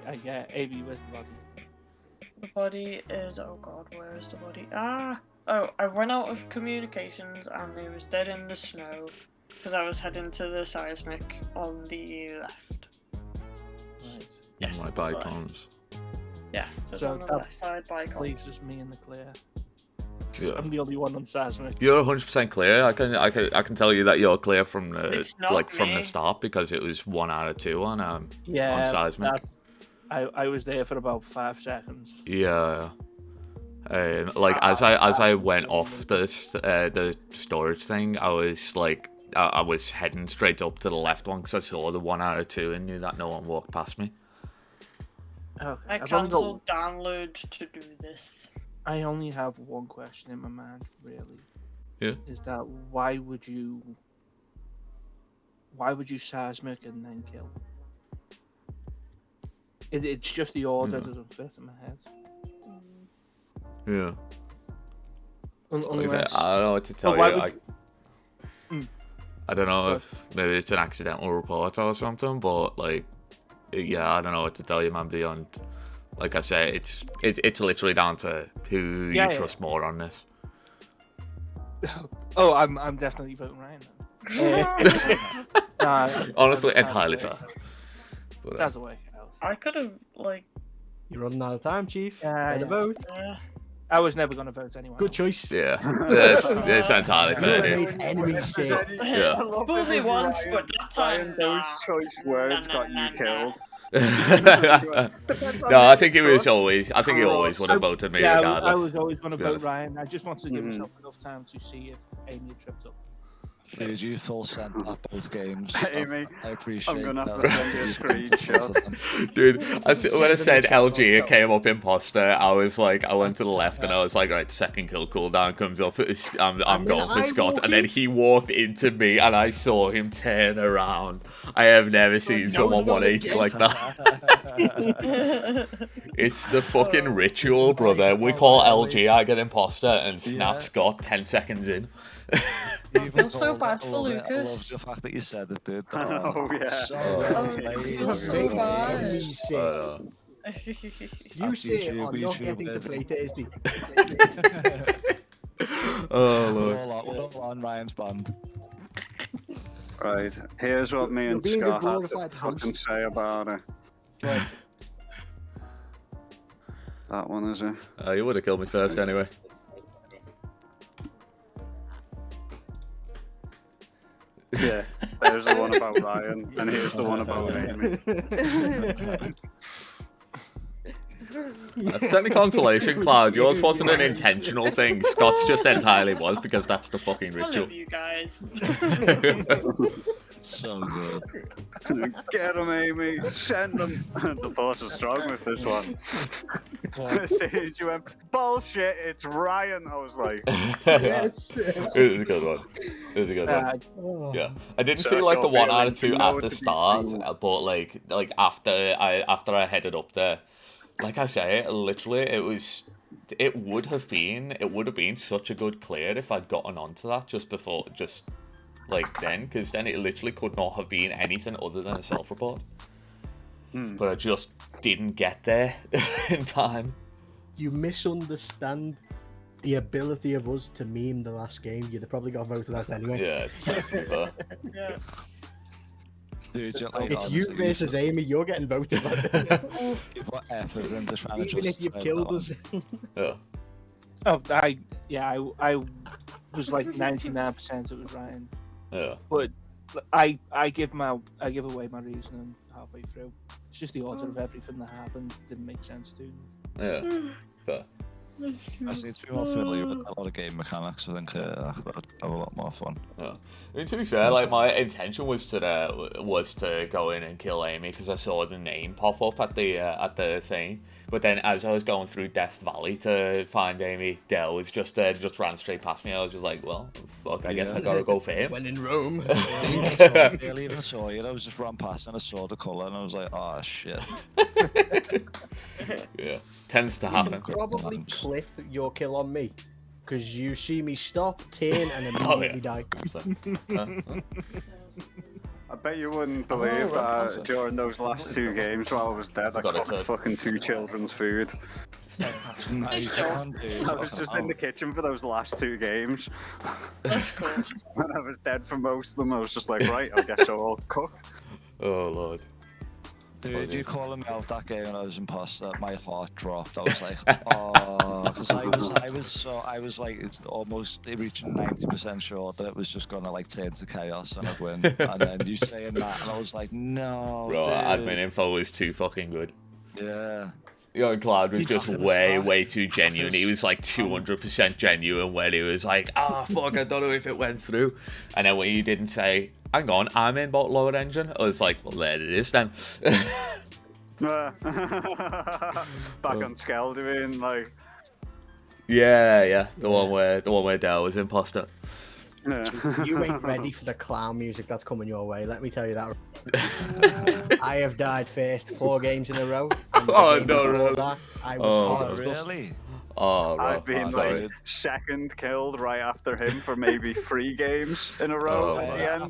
I get AB. Where's the body? The body is. Oh god, where is the body? Oh, I ran out of communications and it was dead in the snow because I was heading to the seismic on the left. Right. Yes. My bicons. Yeah, just So on the that left side bike. Leaves just me in the clear. Yeah. I'm the only one on seismic. You're 100% clear. I can tell you that you're clear from the It's not from the me. start because it was 1 out of 2 on Yeah, seismic. I was there for about 5 seconds. Yeah. As I went off the storage thing, I was like I was heading straight up to the left one because I saw the 1 out of 2 and knew that no one walked past me. Okay. I I've only got- cancelled download to do this. I only have one question in my mind, really. Yeah. Is that why would you seismic and then kill? It's just the order Yeah. doesn't fit in my head. Yeah. Unless, I don't know what to tell why you. would I don't know if maybe it's an accidental report or something, but yeah, I don't know what to tell you, man. Beyond, like I say, it's literally down to who you trust more on this. Oh, I'm definitely voting Ryan then. Honestly, that's entirely the way- fair. But, That's the way out. I could have You're running out of time, Chief. Yeah, Better yeah. vote. I was never going to vote anyone. Good else. choice. yeah, it's entirely You fair, don't dude. make enemies shit. Yeah. Fool me once, but that time, Those nah. choice words got you killed. No, I think it was always. I think he always would have So, voted me Yeah, I regardless. was always going to be vote honest. Ryan. I just wanted to give Mhm. myself enough time to see if Amy had tripped up. Dude, you full sent that both games. Amy, I appreciate I'm gonna have that. to send you a screenshot. Dude, when I said Send them the LG, it shout-outs, came up imposter. I was like, I went to the left and I was like, right, second kill cooldown comes up. I'm And then going for I Scott. walk And then in. he walked into me and I saw him turn around. I have never seen no, someone no, 180 again. like that. It's the fucking ritual, brother. We call LG, I get imposter, and Snap Yeah. Scott 10 seconds in. Even feel so though bad I for love it, I love Lucas. the fact that you said it, dude. Oh, yeah. So Oh, well I played. feel so Big bad. Amy I say, know. you That's say YouTube, I'm not YouTube, getting to dude. play Thursday. Oh, We're Lord. all on Ryan's band. Right, here's what me You're and being a Scott had to glorified fucking host. say about it. Right. That one is it. You would have killed me first anyway. Yeah, there's the one about Ryan, and here's the one about Amy. That's the only consolation, Cloud. Yours wasn't an intentional thing. Scott's just entirely was because that's the fucking I ritual. love you guys. So good. Get him, Amy. Send them. The force is strong with this one. As soon as you went, bullshit, it's Ryan. I was like, Yes. It was a good one. It was a good one. Oh. Yeah, I didn't So see like the you're 1 out of feeling 2 you know at it the to be start, true. but like after I headed up there, like I say, literally it would have been such a good clear if I'd gotten onto that just like then, because then it literally could not have been anything other than a self-report. But I just didn't get there in time. You misunderstand the ability of us to meme the last game. You'd have probably got voted out anyway. Yeah, it's true, to be fair. Yeah. Dude, you're like, It's you honestly, versus Amy. You're getting voted. you put effort into trying to Even if you've justify killed that us. Yeah. Oh, I was like 99% it was Ryan, Yeah. but I give away my reasoning halfway through. It's just the order of everything that happened didn't make sense to me. Yeah. Fair. I just need to be more familiar with a lot of game mechanics. I think that would have a lot more fun. Yeah. I mean, to be fair, like my intention was to go in and kill Amy because I saw the name pop up at the thing. But then as I was going through Death Valley to find Amy, Dell was just there, just ran straight past me. I was just like, well, fuck, I guess I gotta go for him. When in Rome. I barely even saw you. I was just ran past and I saw the colour and I was like, oh shit. Yeah, tends to You happen. probably clip your kill on me. Because you see me stop, turn, and Oh, immediately die. I bet you wouldn't believe right, that during those last 2 games while I was dead, I Forgot it cooked said. fucking 2 children's food. Nice one, dude. I was just in the kitchen for those last 2 games. That's cool. When I was dead for most of them, I was just like, right, I guess I'll cook. Oh lord. Dude, you calling me out that game when I was imposter, my heart dropped. I was like, oh, because I was like, it's almost reaching 90% sure that it was just gonna like turn to chaos and I'd win. And then you saying that, and I was like, no, Bro, dude. admin info was too fucking good. Yeah. You know, Cloud was just After the way start. too genuine. He was like 200% genuine when he was like, fuck, I don't know if it went through. And then when you didn't say, hang on, I'm in bot lower engine, I was like, well, there it is then. Back on Skell doing like, Yeah, the one where Dell was imposter. You ain't ready for the clown music that's coming your way, let me tell you that. I have died first 4 games in a row. and the Oh, game no, before no. that, I was Oh, hard Really? Oh, right. I've been sorry. like second killed right after him for maybe 3 games in a row Oh, at my the It end.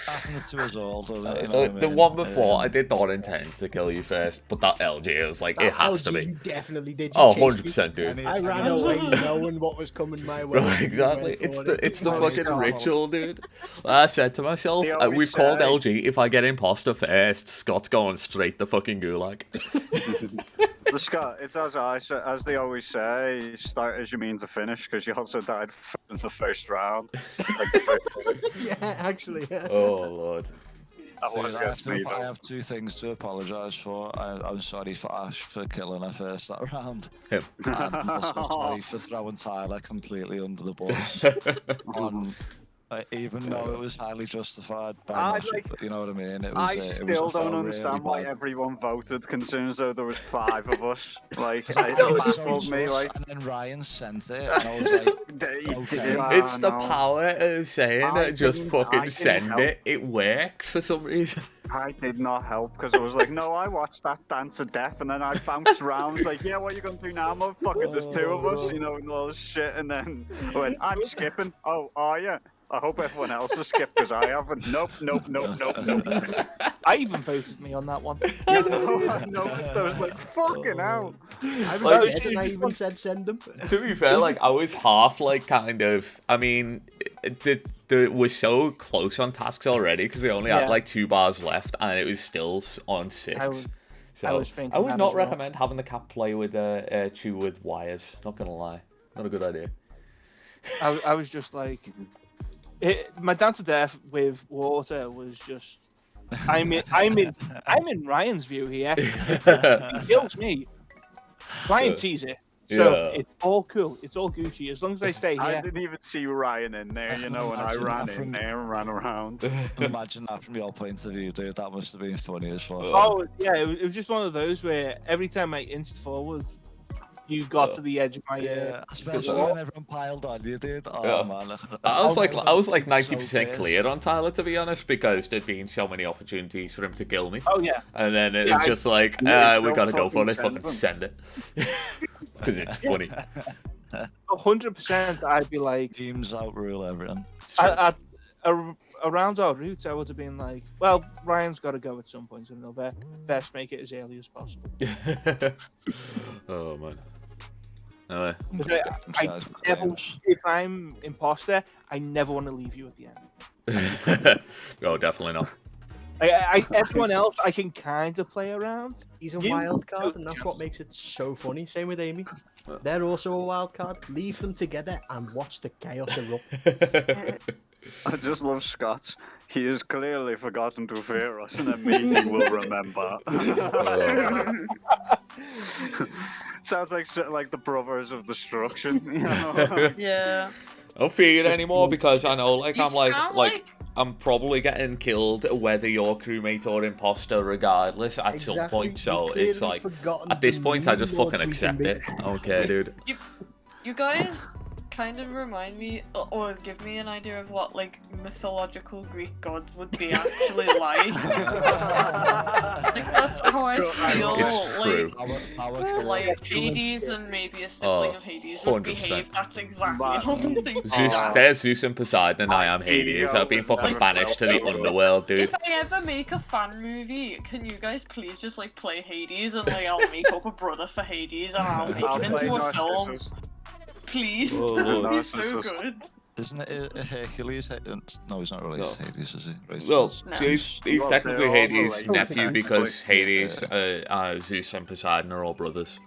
happens to us all, doesn't it? You know what I The mean? one before, I did not intend to kill you first, but that LG, it was like, it has to LG, be. You definitely did. You Oh, chased me. 100%, dude. I ran away knowing what was coming my way. Bro, You exactly. went It's for the it. it's the I was fucking all- ritual, dude. I said to myself, They always we've called say- LG. If I get imposter first, Scott's going straight to fucking gulag. The Scott, it's as they always say, start as you mean to finish, because you also died in the first round. Like the first minute. Yeah, actually. Yeah. Oh lord. That Dude, was I have, against me, I though. have 2 things to apologise for. I'm sorry for Ash for killing her first that round. Him. And also sorry for throwing Tyler completely under the bus. Even though it was highly justified by I most, like- you know what I mean? It was, I it was still I felt don't really understand why bad. everyone voted, considering though there was 5 of us. Like, I it know, it's baffled so me. sus, Like, and then Ryan sent it, and I was like, okay. It's the power of saying I it. Just didn't- fucking I didn't send help. it. It works for some reason. I did not help because I was like, no, I watched that Dance of Death, and then I bounced around. I was like, yeah, what are you gonna do now, motherfucker? There's 2 of us, you know, and all this shit. And then I went, I'm skipping. Oh, are you? I hope everyone else has skipped because I haven't. Nope. I even voted me on that one. I was like, fucking hell. I was Like- dead and I even said send them. To be fair, like I was half like kind of. I mean, we're so close on tasks already because we only Yeah. had like 2 bars left, and it was still on 6. I was- so I was thinking I would that not as well. recommend having the cat play with chew with wires. Not gonna lie, not a good idea. I was just like, my Dance to Death with water was just. I'm in Ryan's view here. He kills me. Ryan sees it, so Yeah. it's all cool. It's all Gucci as long as I stay I here. didn't even see Ryan in there, you know, when I Imagine ran that in from- there and ran around. Imagine that from your point of view, dude. That must have been funny as fuck. Oh yeah, it was just one of those where every time I inched forward, you got to the edge of my Yeah, especially Yeah. when everyone piled on you, dude. Oh Yeah. man, I was like remember being 90% so clear on Tyler, to be honest, because there'd been so many opportunities for him to kill me. Oh yeah, And then it Yeah, was just like, Yeah, we so gotta go for it, fucking fucking send send it. Because it's funny. 100%. I'd be like, Teams outrule everything. around our route, I would have been like, well, Ryan's got to go at some point or another. Best make it as early as possible. Oh, man. Anyway. I never, if I'm imposter, I never want to leave you at the end. Oh, definitely not. Everyone else, I can kind of play around. He's a You- wild card, and that's what makes it so funny. Same with Amy. They're also a wild card. Leave them together and watch the chaos erupt. I just love Scott. He has clearly forgotten to fear us, and then me, he will remember. Sounds like the Brothers of Destruction, you know? Yeah. I don't fear it anymore because I know, like, You I'm like, sound I'm probably getting killed whether you're crewmate or imposter, regardless, at some Exactly. point. So You've it's clearly like, forgotten at this the point, I mean just lords fucking we can accept be. it. Okay, dude. You guys kind of remind me, or give me an idea of what like mythological Greek gods would be actually like. Like that's how I feel. It's true. Like Hades and maybe a sibling Oh, of Hades would 100%. behave. That's exactly Man. what I'm thinking. Zeus, there's Zeus and Poseidon, and I am Hades. I've been fucking banished to the underworld, dude. If I ever make a fan movie, can you guys please just like play Hades and like I'll make up a brother for Hades and I'll make I'll it play into a film, Narcissus. please? Oh, That'd be Lord. so Narcissus. good. Isn't it a Hercules? No, he's not related to Hades, is he? Right, Well, so- No. he's Well, technically they're all Hades' related, nephew because technically. Hades, Zeus, and Poseidon are all brothers.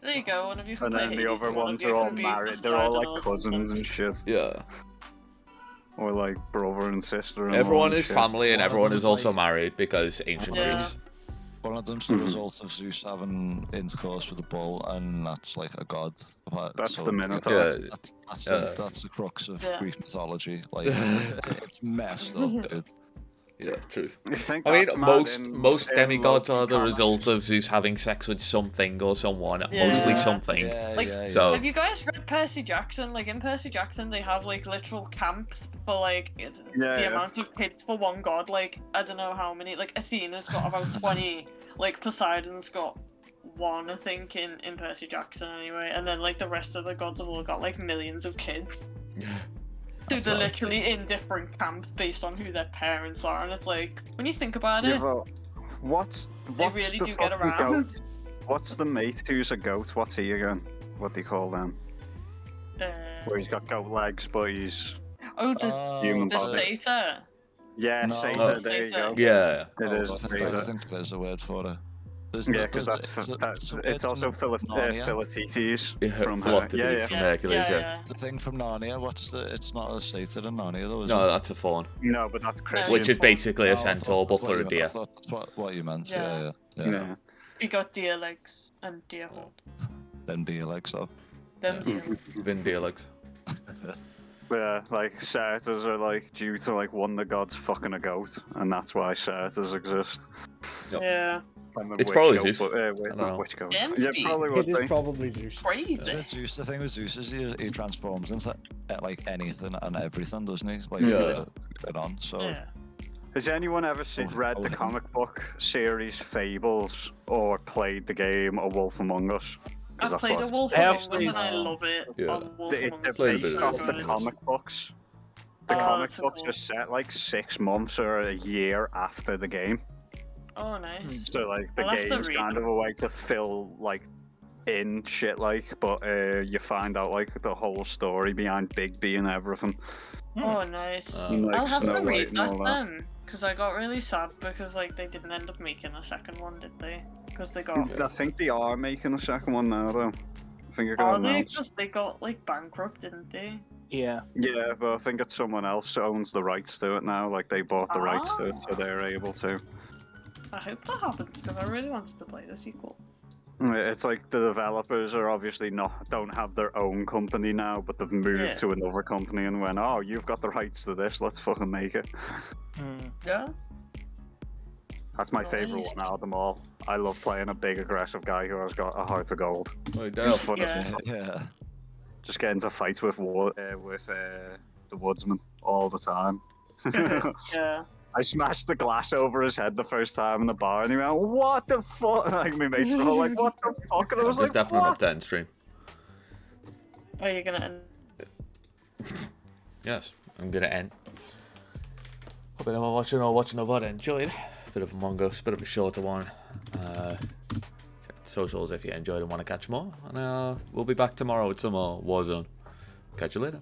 There you go. One of you can And play then the Hades, other one of ones you are all can be married. They're all Poseidon like or cousins something. and shit. Yeah. Or like brother and sister. And Everyone all is shit. family and One of everyone them is is also like- married because ancient Yeah. Greece. One of them's the result of Zeus having intercourse with a bull, and that's like a god. That's the Minotaur. Minotaur. Yeah. That's the crux of Yeah. Greek mythology. Like, it's messed up, dude. Yeah, truth. You think I mean, that's mad most in demigods Loki are the comics? result of Zeus having sex with something or someone, Yeah. mostly something. Yeah, Like, yeah, yeah. So Have you guys read Percy Jackson? Like in Percy Jackson, they have like literal camps for like Yeah, the yeah. amount of kids for one god. Like I don't know how many. Like Athena's got about 20. Like Poseidon's got 1, I think, in Percy Jackson anyway. And then like the rest of the gods have all got like millions of kids. So they're literally in different camps based on who their parents are, and it's like when you think about Yeah, it, well, what's really the do get fucking around. goat? What's the mate who's a goat? What's he again? What do you call them? Where he's got goat legs, but he's human the body. Stater. Yeah, No. Satyr, Oh. there you go. yeah, It is a I Satyr. think there's a word for it. Yeah, because it's also Philatites yeah, from Philoctetes yeah, yeah. from Hercules. Yeah. The thing from Narnia, it's not a satyr in Narnia though, is No, it? that's a fawn, No, but that's Christian. which is basically Oh, a centaur, but that's what for a you deer. meant. That's what you meant, Yeah. yeah. Yeah. You got deer legs and deer horn. Then be like so. Them deer. Vin Dielegs. Yeah, like Certers are like due to like one of the gods fucking a goat, and that's why Certers exist. Yep. Yeah. It's probably Zeus. But, I don't know. which goat? Damn Yeah, speed. probably It would is be. probably Zeus. Crazy. Zeus, the thing with Zeus is he transforms into like anything and everything, doesn't he? Like, Yeah. to get on. So Yeah. Has anyone ever read the comic book series Fables or played the game A Wolf Among Us? 'Cause I that's played what a it's- Wolf I Among actually- Us and I love it. Yeah. Wolf Among They're Us Played a is bit based of so off the good. comic books. The Oh, comic that's so books cool. are set like 6 months or a year after the game. Oh, nice. So like the I'll have to game's read kind them. of a way to fill like in shit like, but you find out like the whole story behind Bigby and everything. Oh, nice. And, like, I'll have Snow to White read and that all then, because I got really sad because like they didn't end up making a second one, did they? Because they got. I think they are making a second one now though. I think it got Are they? announced. Because they got like bankrupt, didn't they? Yeah. Yeah, but I think it's someone else owns the rights to it now. Like they bought the rights to it, so Ah. they're able to. I hope that happens because I really wanted to play the sequel. It's like the developers are obviously don't have their own company now, but they've moved Yeah. to another company and went, oh, you've got the rights to this, let's fucking make it. Yeah. That's my favourite Nice. one out of them all. I love playing a big aggressive guy who has got a heart of gold. Oh, It's Dale. fun as Yeah. fuck. yeah. Just get into fights with the woodsman all the time. Yeah. I smashed the glass over his head the first time in the bar, and he went, "What the fuck?" Like my mates were all like, "What the fuck?" And I was There's like, definitely an "What?" update in stream. Are you gonna end? Yes, I'm gonna end. Hope anyone watching or watching about enjoyed. Bit of Among Us, bit of a shorter one. Check the socials if you enjoyed and want to catch more. And we'll be back tomorrow with some more Warzone. Catch you later.